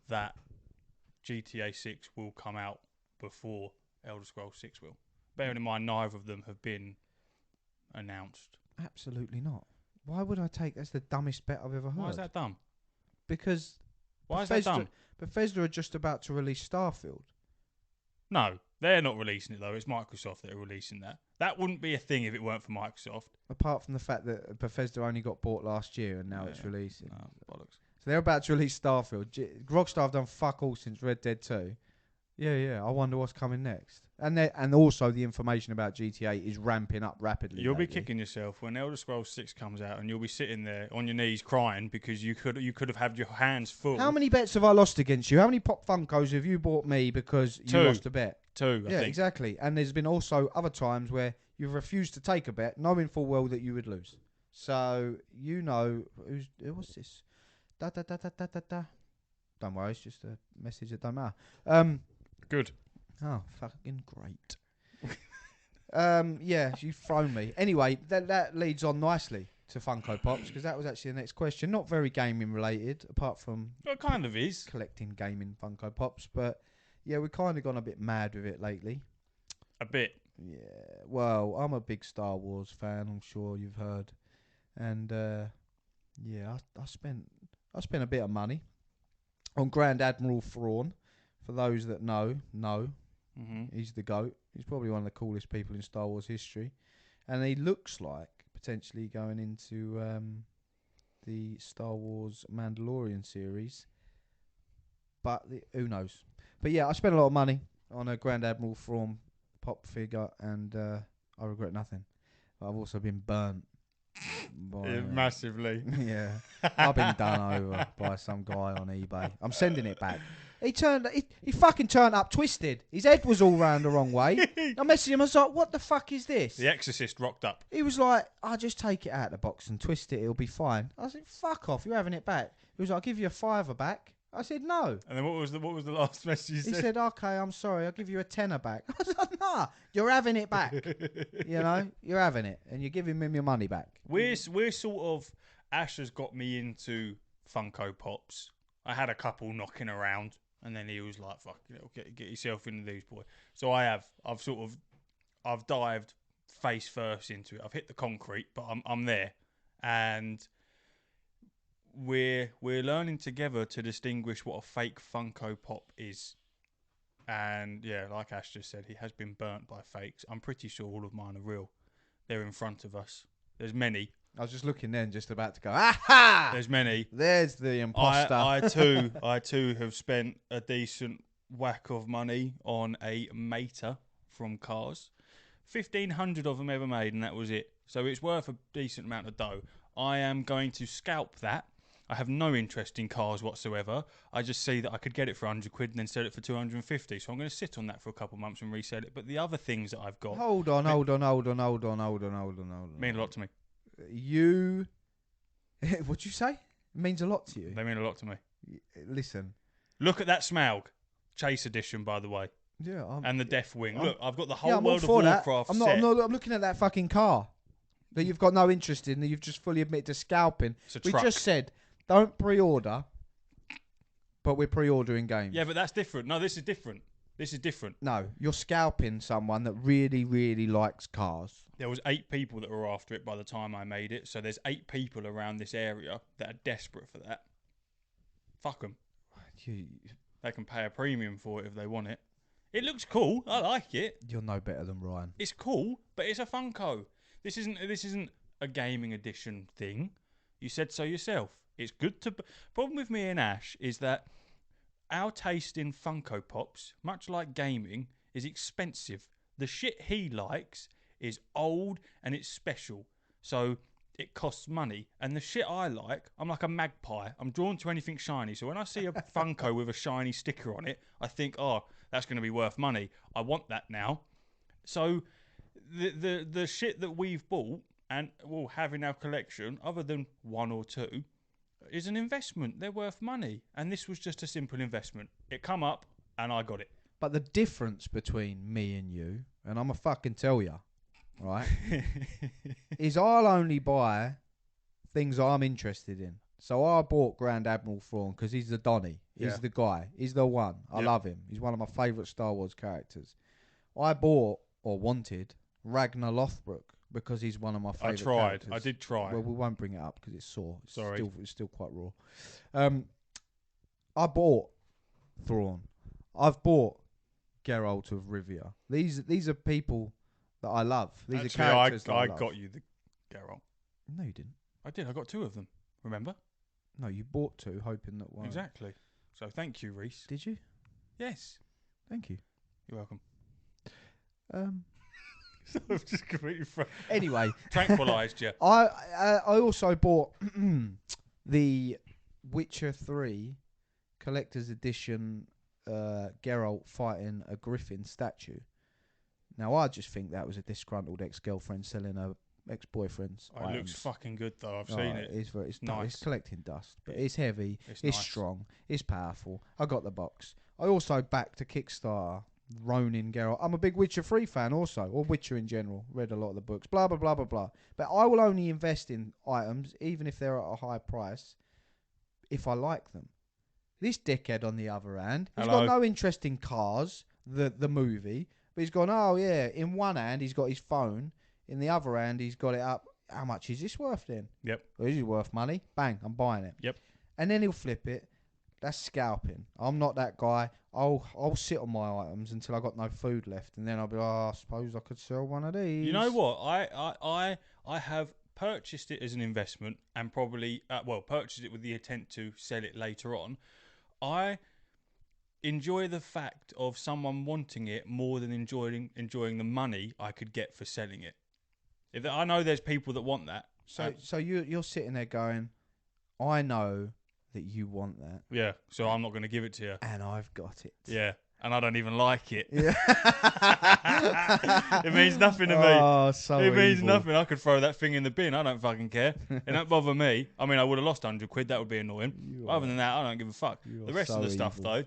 that GTA 6 will come out before Elder Scrolls 6 will. Bearing in mind, neither of them have been announced. Absolutely not. Why would I take? That's the dumbest bet I've ever heard. Why is that dumb? Because Why is that dumb? Bethesda are just about to release Starfield. No, they're not releasing it though. It's Microsoft that are releasing that. That wouldn't be a thing if it weren't for Microsoft. Apart from the fact that Bethesda only got bought last year and now it's releasing. No, bollocks. So they're about to release Starfield. Rockstar have done fuck all since Red Dead 2. Yeah. I wonder what's coming next. And also the information about GTA is ramping up rapidly. You'll be kicking yourself when Elder Scrolls 6 comes out, and you'll be sitting there on your knees crying because you could have had your hands full. How many bets have I lost against you? How many Pop Funkos have you bought me because you lost a bet? 2, I think. Exactly. And there's been also other times where you've refused to take a bet, knowing full well that you would lose. So you know what's this? Da. Don't worry, it's just a message that don't matter. Good. Oh, fucking great. Yeah, you've thrown me. Anyway, that leads on nicely to Funko Pops, because that was actually the next question. Not very gaming related, apart from... Well, it kind of is. Collecting gaming Funko Pops, but yeah, we've kind of gone a bit mad with it lately. A bit. Yeah, well, I'm a big Star Wars fan, I'm sure you've heard. And yeah, I spent a bit of money on Grand Admiral Thrawn. For those that know, he's the GOAT. He's probably one of the coolest people in Star Wars history. And he looks like potentially going into the Star Wars Mandalorian series. But who knows? But yeah, I spent a lot of money on a Grand Admiral Thrawn pop figure, and I regret nothing. But I've also been burnt. Massively. Yeah. I've been done over by some guy on eBay. I'm sending it back. He fucking turned up twisted. His head was all round the wrong way. I messaged him. I was like, what the fuck is this? The Exorcist rocked up. He was like, I'll just take it out of the box and twist it. It'll be fine. I said, fuck off. You're having it back. He was like, I'll give you a $5 back. I said, no. And then what was the last message you said? He said, okay, I'm sorry. I'll give you a $10 back. I was like, nah, you're having it back. You know, you're having it. And you're giving him your money back. We're sort of... Ash has got me into Funko Pops. I had a couple knocking around. And then he was like, fuck, get yourself into these, boy. So I've dived face first into it. I've hit the concrete, but I'm there. And we're learning together to distinguish what a fake Funko Pop is. And yeah, like Ash just said, he has been burnt by fakes. I'm pretty sure all of mine are real. They're in front of us. There's many. I was just looking then, just about to go, aha! There's many. There's the imposter. I too have spent a decent whack of money on a Mater from Cars. 1,500 of them ever made, and that was it. So it's worth a decent amount of dough. I am going to scalp that. I have no interest in cars whatsoever. I just see that I could get it for 100 quid and then sell it for 250. So I'm going to sit on that for a couple of months and resell it. But the other things that I've got... Hold on. Mean a lot to me. What'd you say? It means a lot to you. They mean a lot to me. Listen. Look at that Smaug. Chase edition, by the way. Yeah. And the Deathwing. Look, I've got the whole World of Warcraft I'm set. not looking at that fucking car that you've got no interest in, that you've just fully admitted to scalping. We just said, don't pre-order, but we're pre-ordering games. Yeah, but that's different. No, this is different. No, you're scalping someone that really, really likes cars. There was 8 people that were after it by the time I made it. So there's 8 people around this area that are desperate for that. Fuck them. They can pay a premium for it if they want it. It looks cool. I like it. You're no better than Ryan. It's cool, but it's a Funko. This isn't a gaming edition thing. You said so yourself. It's good to... Problem with me and Ash is that our taste in Funko Pops, much like gaming, is expensive. The shit he likes is old and it's special. So it costs money. And the shit I like, I'm like a magpie. I'm drawn to anything shiny. So when I see a Funko with a shiny sticker on it, I think, oh, that's going to be worth money. I want that now. So the shit that we've bought and will have in our collection, other than one or two, is an investment. They're worth money. And this was just a simple investment. It come up and I got it. But the difference between me and you, and I'm a fucking tell ya, right, is I'll only buy things I'm interested in. So I bought Grand Admiral Thrawn because he's the Donny. He's the guy. He's the one. I love him. He's one of my favourite Star Wars characters. I bought, or wanted, Ragnar Lothbrok because he's one of my favourite characters. I did try. Well, we won't bring it up because it's sore. Sorry. It's still quite raw. I bought Thrawn. I've bought Geralt of Rivia. These are people that I love. These are characters that I love. Got you the Geralt. No, you didn't. I did. I got two of them. Remember? No, you bought two, hoping that one. Exactly. So thank you, Reese. Did you? Yes. Thank you. You're welcome. So I've just completely anyway, tranquilised you. I also bought the Witcher 3 collector's edition Geralt fighting a Griffin statue. Now I just think that was a disgruntled ex-girlfriend selling her ex-boyfriend's items. It looks fucking good though. I've seen it. It's nice. It's collecting dust, but it's heavy. It's nice. Strong. It's powerful. I got the box. I also backed a Kickstarter Ronin Geralt. I'm a big Witcher 3 fan also, or Witcher in general. Read a lot of the books. Blah blah blah blah blah. But I will only invest in items, even if they're at a high price, if I like them. This dickhead, on the other hand, he's got no interest in Cars, the movie, but he's gone, oh yeah, in one hand he's got his phone, in the other hand he's got it up. How much is this worth then? Yep. Well, this is worth money. Bang, I'm buying it. Yep. And then he'll flip it. That's scalping. I'm not that guy. I'll sit on my items until I got no food left, and then I'll be like, oh, I suppose I could sell one of these. You know what? I have purchased it as an investment and probably purchased it with the intent to sell it later on. I enjoy the fact of someone wanting it more than enjoying the money I could get for selling it. I know there's people that want that. So you're sitting there going, I know that you want that. Yeah, so I'm not going to give it to you. And I've got it. Yeah, and I don't even like it. Yeah. It means nothing to me. Oh, so it means evil. nothing. I could throw that thing in the bin. I don't fucking care. It don't bother me. I mean, I would have lost 100 quid. That would be annoying. Other than that, I don't give a fuck. The rest of the stuff, though,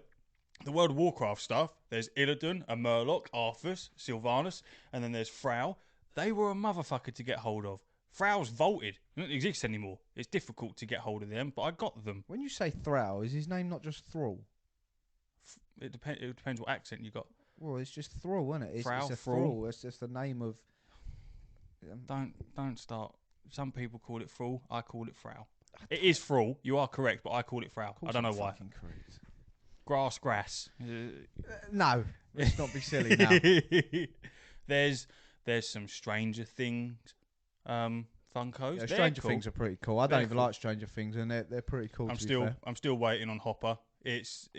the World of Warcraft stuff, there's Illidan, a Murloc, Arthas, Sylvanas, and then there's Frau. They were a motherfucker to get hold of. Frau's vaulted. They don't exist anymore. It's difficult to get hold of them, but I got them. When you say Thrall, is his name not just Thrall? It depends what accent you got. Well, it's just Thrall, isn't it? It's a Thrall. Thrall. It's just the name of... Don't start. Some people call it Thrall. I call it Frau. It is Thrall. You are correct, but I call it Frau. I don't know why. Grass. No, let's not be silly now. There's some Stranger Things Funkos. Yeah, Stranger Things are pretty cool. I don't even like Stranger Things, and they're pretty cool. I'm still waiting on Hopper. It's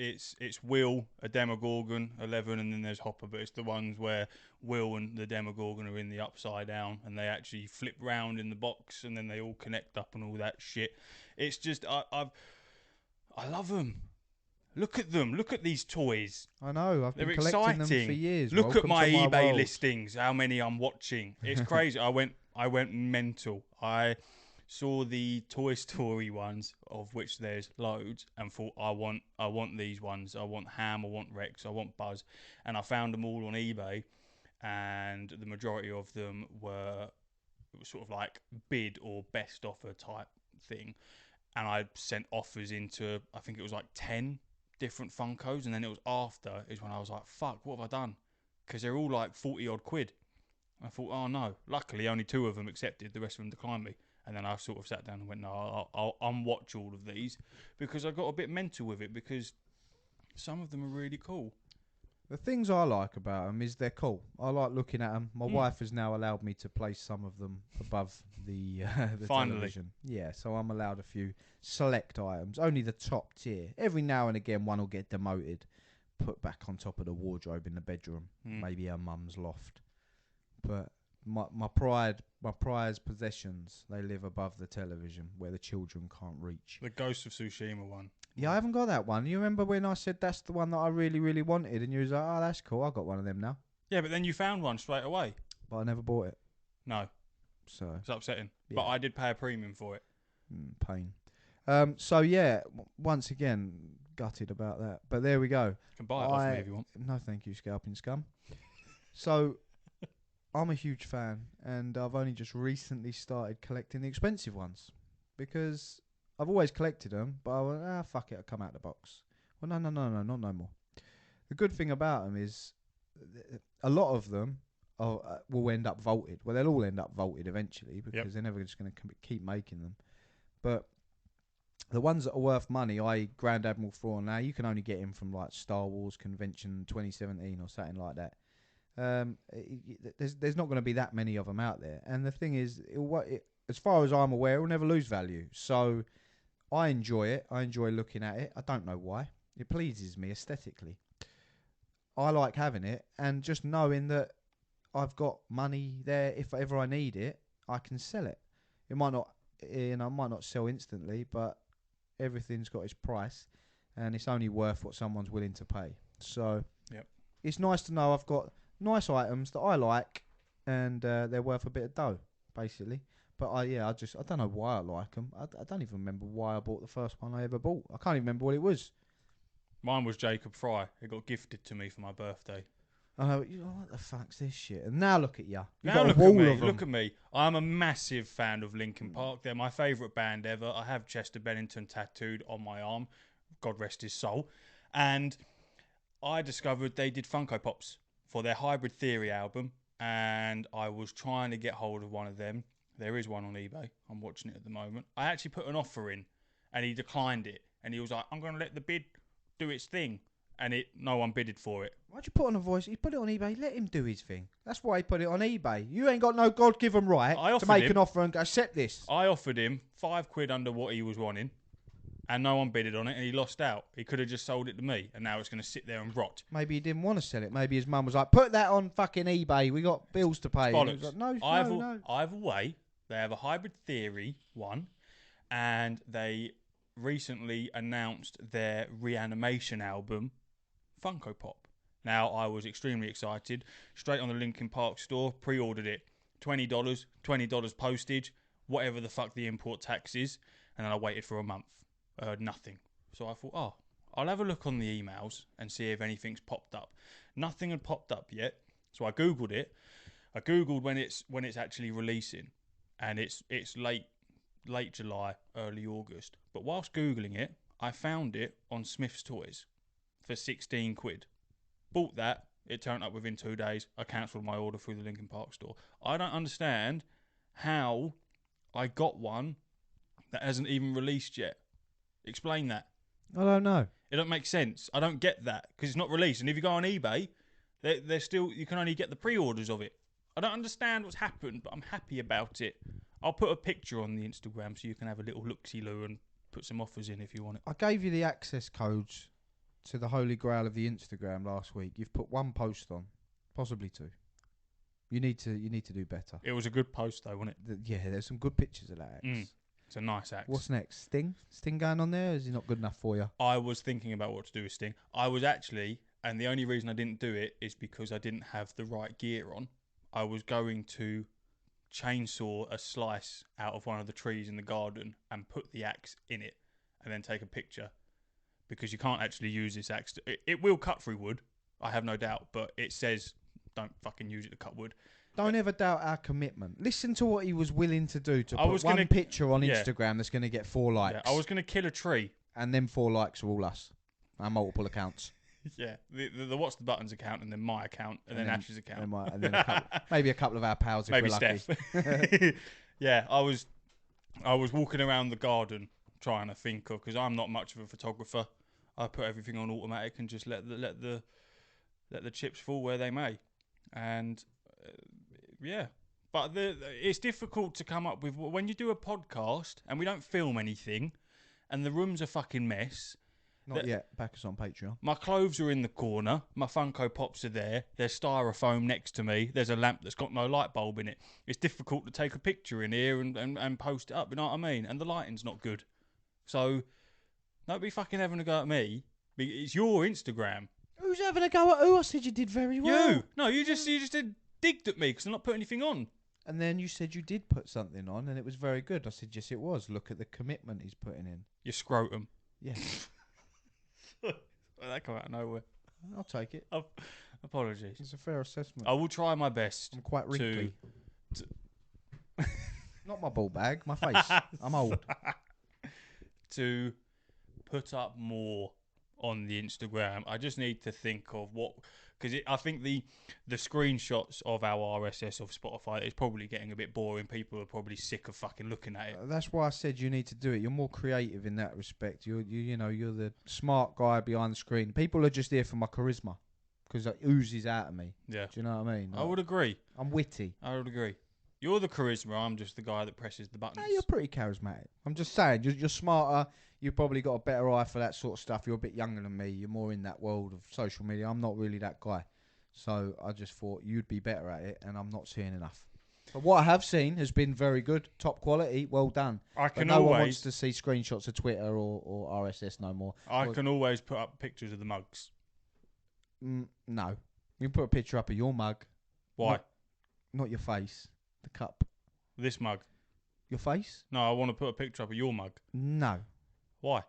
Will, a Demogorgon, 11, and then there's Hopper, but it's the ones where Will and the Demogorgon are in the upside down, and they actually flip round in the box, and then they all connect up and all that shit. It's just I love them. Look at them. Look at these toys. I know. I've been collecting exciting. them for years. Look Welcome at my to eBay world. listings. How many I'm watching. It's crazy. I went mental. I saw the Toy Story ones, of which there's loads, and thought I want these ones. I want Ham. I want Rex. I want Buzz, and I found them all on eBay, and the majority of them were sort of like bid or best offer type thing, and I sent offers into, I think it was like 10 different Funkos, and then it was after is when I was like, fuck, what have I done? Because they're all like 40 odd quid. I thought, oh no. Luckily only 2 of them accepted, the rest of them declined me. And then I sort of sat down and went, no, I'll unwatch all of these, because I got a bit mental with it, because some of them are really cool. The things I like about them is they're cool. I like looking at them. My wife has now allowed me to place some of them above the television. Yeah, so I'm allowed a few select items. Only the top tier. Every now and again, one will get demoted, put back on top of the wardrobe in the bedroom. Maybe her mum's loft. But my prized possessions, they live above the television where the children can't reach. The Ghost of Tsushima one. Yeah, I haven't got that one. You remember when I said that's the one that I really, really wanted, and you was like, "Oh, that's cool. I got one of them now." Yeah, but then you found one straight away. But I never bought it. No. So it's upsetting. Yeah. But I did pay a premium for it. Pain. So yeah, once again, gutted about that. But there we go. You can buy it off me if you want. No, thank you, scalping scum. So I'm a huge fan, and I've only just recently started collecting the expensive ones because I've always collected them, but I went, fuck it, I'll come out the box. Well, no, not no more. The good thing about them is a lot of them will end up vaulted. Well, they'll all end up vaulted eventually because they're never just going to keep making them. But the ones that are worth money, i.e. Grand Admiral Thrawn, now you can only get him from like Star Wars Convention 2017 or something like that. There's not going to be that many of them out there. And the thing is, as far as I'm aware, it will never lose value. So I enjoy it. I enjoy looking at it. I don't know why. It pleases me aesthetically. I like having it, and just knowing that I've got money there. If ever I need it, I can sell it. It might not, might not sell instantly, but everything's got its price, and it's only worth what someone's willing to pay. So it's nice to know I've got nice items that I like, and they're worth a bit of dough, basically. But I don't know why I like them. I don't even remember why I bought the first one I ever bought. I can't even remember what it was. Mine was Jacob Fry. It got gifted to me for my birthday. What the fuck's this shit? And now look at you. Now look at me. Look at me. I'm a massive fan of Linkin Park. They're my favourite band ever. I have Chester Bennington tattooed on my arm. God rest his soul. And I discovered they did Funko Pops for their Hybrid Theory album. And I was trying to get hold of one of them. There is one on eBay. I'm watching it at the moment. I actually put an offer in, and he declined it. And he was like, "I'm going to let the bid do its thing." And no one bidded for it. Why'd you put on a voice? He put it on eBay. Let him do his thing. That's why he put it on eBay. You ain't got no God-given right to make an offer and go, accept this. I offered him £5 under what he was wanting, and no one bidded on it, and he lost out. He could have just sold it to me, and now it's going to sit there and rot. Maybe he didn't want to sell it. Maybe his mum was like, put that on fucking eBay. We got bills to pay. Bollocks. Like, no. Either way, they have a Hybrid Theory one, and they recently announced their Reanimation album, Funko Pop. Now, I was extremely excited. Straight on the Linkin Park store, pre-ordered it. $20 postage, whatever the fuck the import tax is. And then I waited for a month. Nothing. So I thought, I'll have a look on the emails and see if anything's popped up. Nothing had popped up yet. So I Googled it. I Googled when it's actually releasing. And it's late July, early August. But whilst Googling it, I found it on Smith's Toys for £16. Bought that. It turned up within 2 days. I cancelled my order through the Linkin Park store. I don't understand how I got one that hasn't even released yet. Explain that. I don't know. It don't make sense. I don't get that because it's not released. And if you go on eBay, they're still, you can only get the pre-orders of it. I don't understand what's happened, but I'm happy about it. I'll put a picture on the Instagram so you can have a little look-see-loo and put some offers in if you want it. I gave you the access codes to the Holy Grail of the Instagram last week. You've put one post on, possibly two. You need to do better. It was a good post though, wasn't it? Yeah, there's some good pictures of that axe. It's a nice axe. What's next? Sting going on there? Or is he not good enough for you? I was thinking about what to do with Sting. I was actually, and the only reason I didn't do it is because I didn't have the right gear on. I was going to chainsaw a slice out of one of the trees in the garden and put the axe in it and then take a picture. Because you can't actually use this axe. It will cut through wood, I have no doubt, but it says don't fucking use it to cut wood. Don't ever doubt our commitment. Listen to what he was willing to do to put one picture on Instagram that's going to get 4 likes. Yeah, I was going to kill a tree. And then 4 likes are all us. Our multiple accounts. Yeah, the What's the Buttons account and then my account and then Ash's account. And then maybe a couple of our pals if maybe we're lucky. Steph. Yeah, I was walking around the garden trying to think of, because I'm not much of a photographer. I put everything on automatic and just let the let the chips fall where they may. And yeah, but it's difficult to come up with when you do a podcast and we don't film anything, and the room's a fucking mess. Not yet. Back us on Patreon. My clothes are in the corner. My Funko Pops are there. There's styrofoam next to me. There's a lamp that's got no light bulb in it. It's difficult to take a picture in here and post it up. You know what I mean? And the lighting's not good. So don't be fucking having a go at me. It's your Instagram. Who's having a go at who? I said you did very well. You. No, you just digged at me because I'm not putting anything on. And then you said you did put something on and it was very good. I said, yes, it was. Look at the commitment he's putting in. Your scrotum. Yeah. Well, that come out of nowhere. I'll take it. Apologies. It's a fair assessment. I will try my best. I'm quite wrinkly. Not my ball bag, my face. I'm old. To put up more on the Instagram. I just need to think of what... Because I think the screenshots of our RSS of Spotify is probably getting a bit boring. People are probably sick of fucking looking at it. That's why I said you need to do it. You're more creative in that respect. You're the smart guy behind the screen. People are just here for my charisma because it oozes out of me. Yeah. Do you know what I mean? I would agree. I'm witty. I would agree. You're the charisma. I'm just the guy that presses the buttons. No, you're pretty charismatic. I'm just saying, you're smarter. You've probably got a better eye for that sort of stuff. You're a bit younger than me. You're more in that world of social media. I'm not really that guy. So I just thought you'd be better at it, and I'm not seeing enough. But what I have seen has been very good. Top quality. Well done. But no one wants to see screenshots of Twitter or RSS no more. I can always put up pictures of the mugs. No. You can put a picture up of your mug. Why? Not your face. The cup. This mug. Your face? No, I want to put a picture up of your mug. No. Why?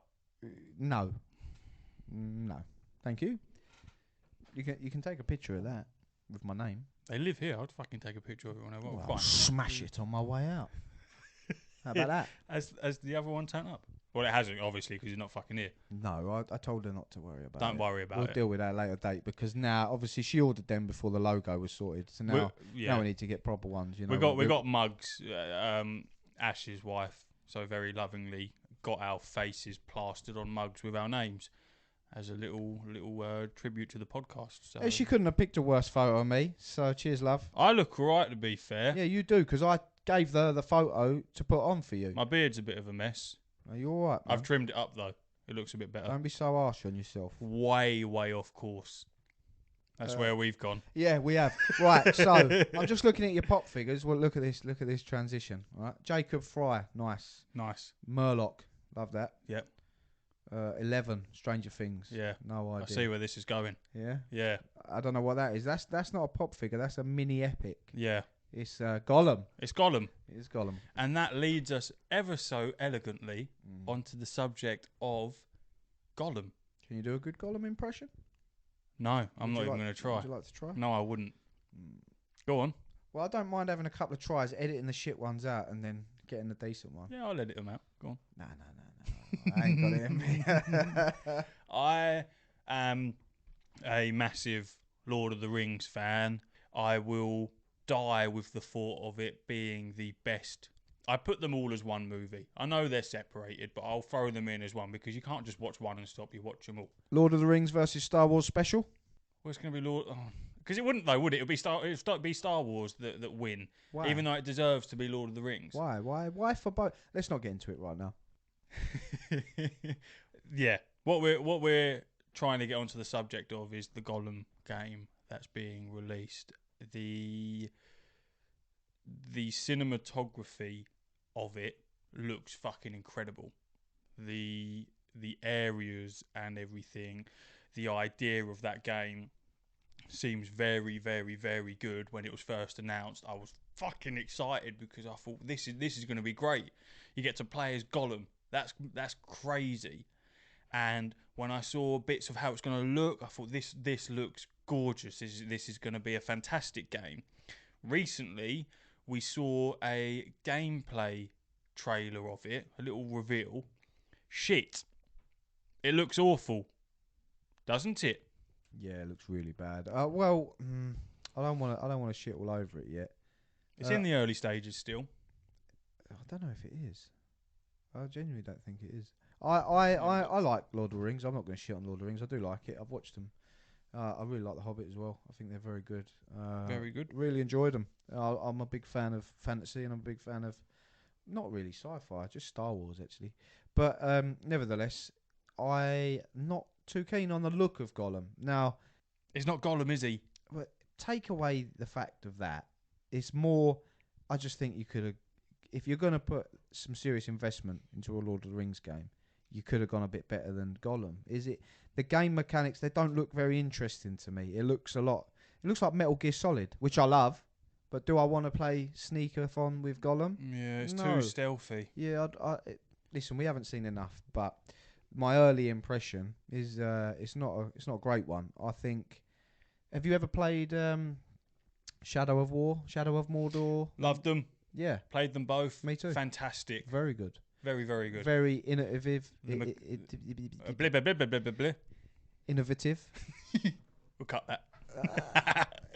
No. Thank you. You can take a picture of that with my name. They live here. I'd fucking take a picture of it whenever. Well, I'll smash it on my way out. How about that? As the other one turned up? Well, it hasn't, obviously, because you're not fucking here. No, I told her not to worry about it. Don't worry about it. We'll deal with that at a later date because now, obviously, she ordered them before the logo was sorted. So now we need to get proper ones. You know, we got mugs. Ash's wife so very lovingly got our faces plastered on mugs with our names as a little tribute to the podcast. So she couldn't have picked a worse photo of me. So cheers, love. I look alright, to be fair. Yeah, you do, because I gave her the photo to put on for you. My beard's a bit of a mess. Are you alright, man? I've trimmed it up though. It looks a bit better. Don't be so harsh on yourself. Way off course. That's where we've gone. Yeah, we have. Right, so I'm just looking at your pop figures. Well, look at this transition. Right, Jacob Fry, nice. Murloc, love that. Yep. 11, Stranger Things. Yeah. No idea. I see where this is going. Yeah. Yeah. I don't know what that is. That's not a pop figure. That's a mini epic. Yeah. It's Gollum. It's Gollum. It is Gollum. And that leads us ever so elegantly onto the subject of Gollum. Can you do a good Gollum impression? No, I'm not even going to try. Would you like to try? No, I wouldn't. Go on. Well, I don't mind having a couple of tries, editing the shit ones out, and then getting the decent one. Yeah, I'll edit them out. Go on. No. I ain't got it in me. I am a massive Lord of the Rings fan. I will die with the thought of it being the best. I put them all as one movie. I know they're separated, but I'll throw them in as one because you can't just watch one and stop. You watch them all. Lord of the Rings versus Star Wars special? Well, it's going to be Lord... Because it wouldn't, though, would it? It'd be Star Wars that win. Why? Even though it deserves to be Lord of the Rings. Why for both? Let's not get into it right now. Yeah. What we're trying to get onto the subject of is the Gollum game that's being released. The cinematography of it looks fucking incredible. The areas and everything, the idea of that game seems very, very, very good. When it was first announced, I was fucking excited because I thought this is going to be great. You get to play as Gollum. That's crazy. And when I saw bits of how it's going to look, I thought this looks gorgeous. This is going to be a fantastic game. Recently, we saw a gameplay trailer of it, a little reveal. Shit. It looks awful. Doesn't it? Yeah, it looks really bad. I don't want to shit all over it yet. It's in the early stages still. I don't know if it is. I genuinely don't think it is. I like Lord of the Rings. I'm not going to shit on Lord of the Rings. I do like it. I've watched them I really like The Hobbit as well. I think they're very good. Very good. Really enjoyed them. I'm a big fan of fantasy, and I'm a big fan of not really sci-fi, just Star Wars actually. But nevertheless, I'm not too keen on the look of Gollum. Now, It's not Gollum, is he? but take away the fact of that, it's more. I just think you could have, if you're going to put some serious investment into a Lord of the Rings game, you could have gone a bit better than Gollum. Is it the game mechanics? They don't look very interesting to me. It looks like Metal Gear Solid, which I love. But do I want to play sneakathon with Gollum? Yeah, it's No. too stealthy. Yeah, listen, we haven't seen enough, but my early impression is it's not a great one. I think. Have you ever played Shadow of Mordor? Loved them. Yeah, Played them both. me too. Fantastic. Very good. Very, very good. Very innovative. Blah, blah, blah, blah, blah, blah, blah. Innovative. We'll cut that.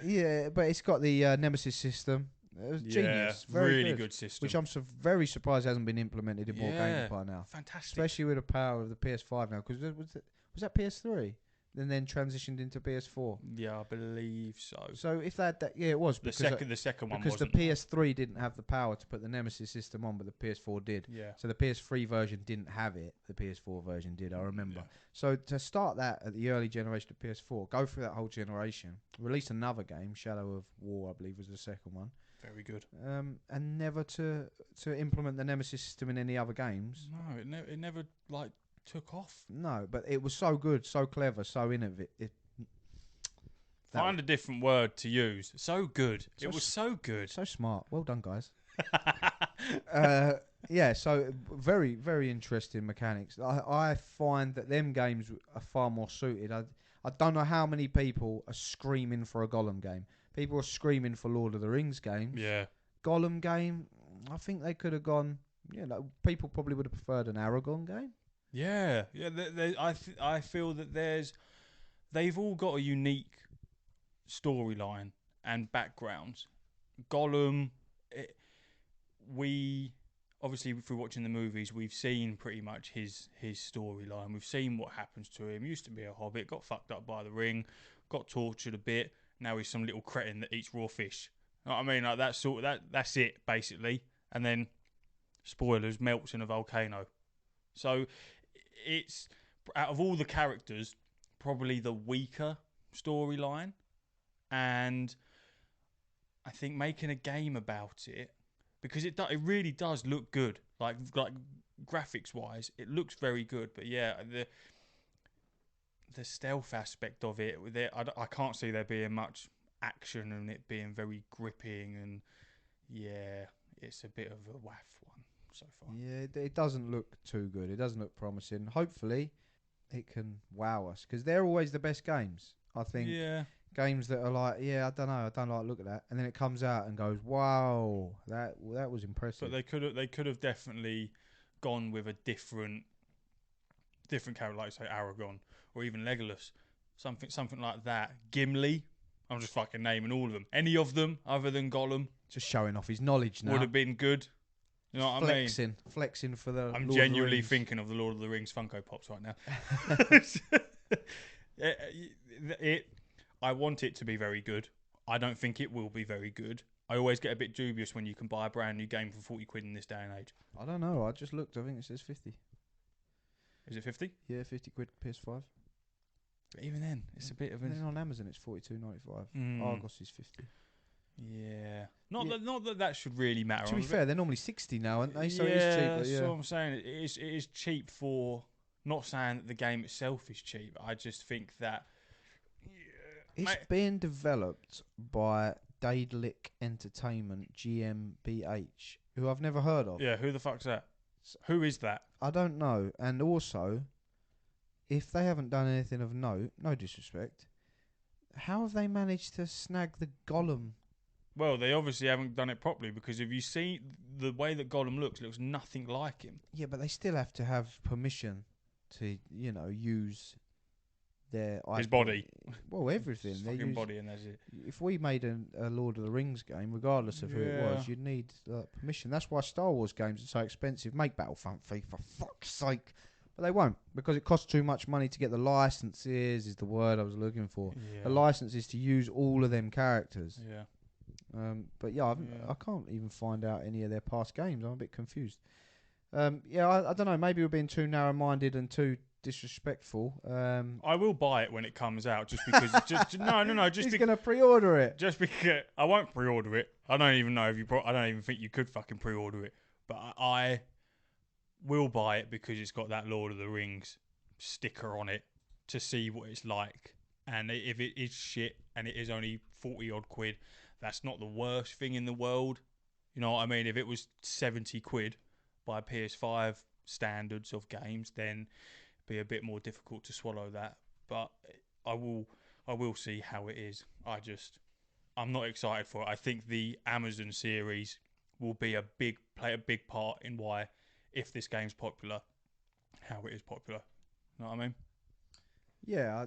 Yeah, but it's got the Nemesis system. It was genius. Very really good system. Which I'm very surprised hasn't been implemented in more games by now. Fantastic. Especially with the power of the PS5 now. Because was that PS3? And then transitioned into PS4. Yeah, I believe so. So if that it was. The second one because wasn't. the PS3 didn't have the power to put the Nemesis system on, but the PS4 did. Yeah. So the PS3 version didn't have it. The PS4 version did, I remember. Yeah. So to start that at the early generation of PS4, go through that whole generation, release another game, Shadow of War, I believe was the second one. Very good. And never to implement the Nemesis system in any other games. No, it never like took off. No, but it was so good, so clever, so innovative. Find a different word to use. So good. It was so good. So smart. Well done, guys. Yeah, so very, very interesting mechanics. I find that them games are far more suited. I don't know how many people are screaming for a Gollum game. People are screaming for Lord of the Rings games. Yeah. Gollum game, I think they could have gone. People probably would have preferred an Aragorn game. Yeah. I feel that they've all got a unique storyline and backgrounds. Gollum, we obviously through watching the movies, we've seen pretty much his storyline. We've seen what happens to him. Used to be a hobbit, got fucked up by the ring, got tortured a bit. Now he's some little cretin that eats raw fish. You know what I mean? Like that's it basically. And then, spoilers, melts in a volcano. So it's out of all the characters, probably the weaker storyline. And I think making a game about it, because it really does look good, like graphics wise, it looks very good. But yeah, the stealth aspect of it, I can't see there being much action and it being very gripping, and yeah, it's a bit of a waff one so far. Yeah, it doesn't look too good. It doesn't look promising. Hopefully, it can wow us, because they're always the best games. I think. Yeah. Games that are like, I don't know, I don't like look at that, and then it comes out and goes, wow, that was impressive. But they could have definitely gone with a different character, like say Aragorn or even Legolas, something like that. Gimli, I'm just fucking naming all of them. Any of them other than Gollum, just showing off his knowledge now, would have been good. You know what I mean? Flexing for the. I'm Lord genuinely of the Rings. thinking of the Lord of the Rings Funko Pops right now. I want it to be very good. I don't think it will be very good. I always get a bit dubious when you can buy a brand new game for 40 quid in this day and age. I don't know. I just looked. I think it says 50. Is it 50? Yeah, 50 quid PS5. But even then, it's a bit of a... Then on Amazon, it's 42.95. Argos is 50. Yeah. Not that should really matter. To be fair, they're normally 60 now, aren't they? So yeah, it is cheaper. That's what I'm saying. It is cheap for... Not saying that the game itself is cheap. I just think that... It's being developed by Daedalic Entertainment GmbH, who I've never heard of. Yeah, who the fuck's that? Who is that? I don't know. And also, if they haven't done anything of note, no disrespect, how have they managed to snag the Gollum? Well, they obviously haven't done it properly, because if you see the way that Gollum looks, it looks nothing like him. Yeah, but they still have to have permission to, use... his body. Well, everything. His fucking body, and that's it. If we made a Lord of the Rings game, regardless of who it was, you'd need permission. That's why Star Wars games are so expensive. Make Battlefront free, for fuck's sake. But they won't, because it costs too much money to get the licenses, is the word I was looking for. Yeah. The licenses to use all of them characters. Yeah. But yeah, I can't even find out any of their past games. I'm a bit confused. Yeah, I don't know. Maybe we're being too narrow-minded and too disrespectful. I will buy it when it comes out, just because. No. He's gonna pre-order it. Just because I won't pre-order it. I don't even know if you. I don't even think you could fucking pre-order it. But I will buy it because it's got that Lord of the Rings sticker on it to see what it's like. And if it is shit and it is only 40 odd quid, that's not the worst thing in the world. You know what I mean? If it was 70 quid by PS5 standards of games, then it'd be a bit more difficult to swallow that. But I will see how it is. I'm not excited for it. I think the Amazon series will play a big part in why, if this game's popular, how it is popular. You know what I mean? Yeah,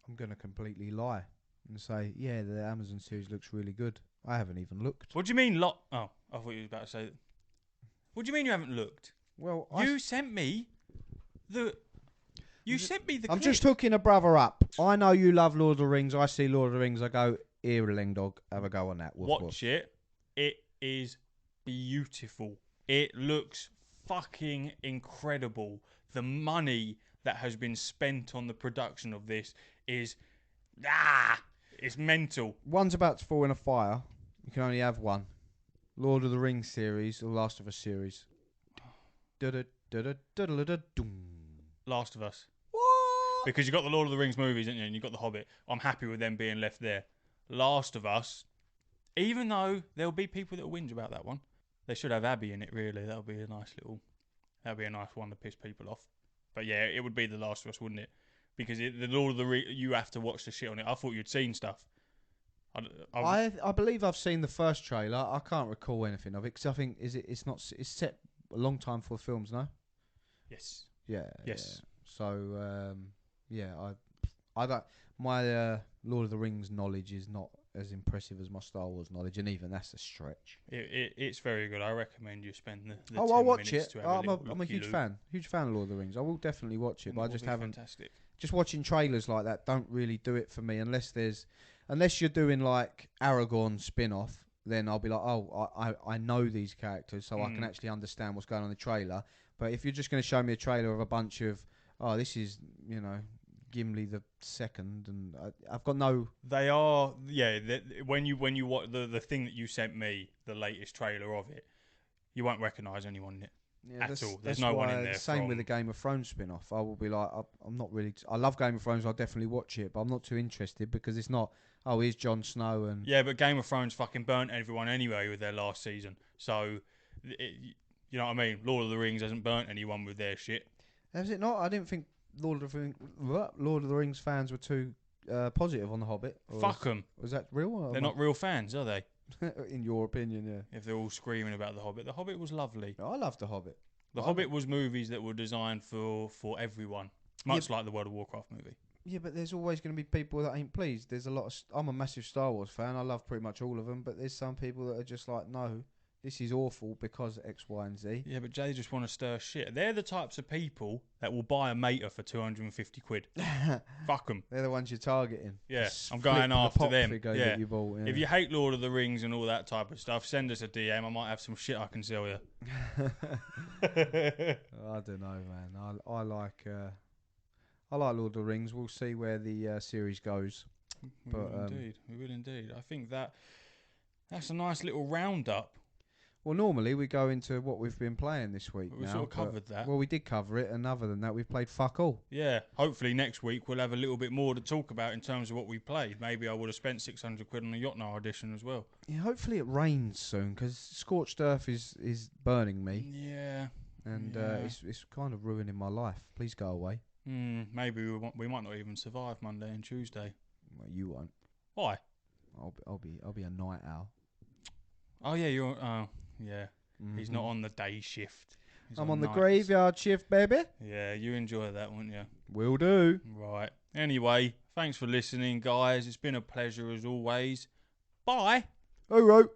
I'm gonna completely lie and say, yeah, the Amazon series looks really good. I haven't even looked. What do you mean Oh, I thought you were about to say that. What do you mean you haven't looked? Well, You sent me the I'm clip. just hooking a brother up. I know you love Lord of the Rings. I see Lord of the Rings. I go, here, Leng Dog, have a go on that. Woof, Watch woof. it. It is beautiful. It looks fucking incredible. The money that has been spent on the production of this is it's mental. One's about to fall in a fire. You can only have one. Lord of the Rings series, or Last of Us series. Last of Us. What? Because you got the Lord of the Rings movies, didn't you? And you got the Hobbit. I'm happy with them being left there. Last of Us, even though there'll be people that will whinge about that one, they should have Abby in it. Really, that'll be a nice one to piss people off. But yeah, it would be The Last of Us, wouldn't it? Because the Lord of the you have to watch the shit on it. I thought you'd seen stuff. I believe I've seen the first trailer. I can't recall anything of it because I think it's set a long time for films, no? Yes. Yeah. Yes. Yeah. So I don't. My Lord of the Rings knowledge is not as impressive as my Star Wars knowledge, and even that's a stretch. It's very good. I recommend you spend the 10 I'll watch minutes it. to have I'm a huge fan of Lord of the Rings. I will definitely watch it, but I just haven't. Fantastic. Just watching trailers like that don't really do it for me unless you're doing like Aragorn spin-off. Then I'll be like, I know these characters, so I can actually understand what's going on in the trailer. But if you're just going to show me a trailer of a bunch of, this is, Gimli the second, and I've got no. They are, yeah. When you watch the thing that you sent me, the latest trailer of it, you won't recognise anyone in it at all. There's no one in there. Same with the Game of Thrones spin-off. I will be like, I'm not really. I love Game of Thrones. I'll definitely watch it, but I'm not too interested because it's not. Oh, here's Jon Snow and. Yeah, but Game of Thrones fucking burnt everyone anyway with their last season. So, you know what I mean? Lord of the Rings hasn't burnt anyone with their shit. Has it not? I didn't think Lord of the Rings fans were too positive on The Hobbit. Fuck them. Was that real? They're not real fans, are they? In your opinion, yeah. If they're all screaming about The Hobbit. The Hobbit was lovely. I love The Hobbit. The Hobbit was movies that were designed for everyone. Much like the World of Warcraft movie. Yeah, but there's always going to be people that ain't pleased. There's a lot of... I'm a massive Star Wars fan. I love pretty much all of them. But there's some people that are just like, no, this is awful because X, Y, and Z. Yeah, but they just want to stir shit. They're the types of people that will buy a meter for 250 quid. Fuck them. They're the ones you're targeting. Yeah, Just I'm going after them. Yeah. That you bought, yeah. If you hate Lord of the Rings and all that type of stuff, send us a DM. I might have some shit I can sell you. I don't know, man. I like Lord of the Rings. We'll see where the series goes. We will indeed. I think that's a nice little roundup. Well, normally we go into what we've been playing this week. We sort of covered that. Well, we did cover it, and other than that, we've played fuck all. Yeah, hopefully next week we'll have a little bit more to talk about in terms of what we played. Maybe I would have spent 600 quid on the Yotnar edition as well. Yeah, hopefully it rains soon, because Scorched Earth is burning me. Yeah. And it's kind of ruining my life. Please go away. Maybe we might not even survive Monday and Tuesday. Well, you won't. Why? I'll be a night owl. Oh yeah, you're. Oh yeah. Mm-hmm. He's not on the day shift. I'm on the graveyard shift, baby. Yeah, you enjoy that, won't you? Will do. Right. Anyway, thanks for listening, guys. It's been a pleasure as always. Bye. All right.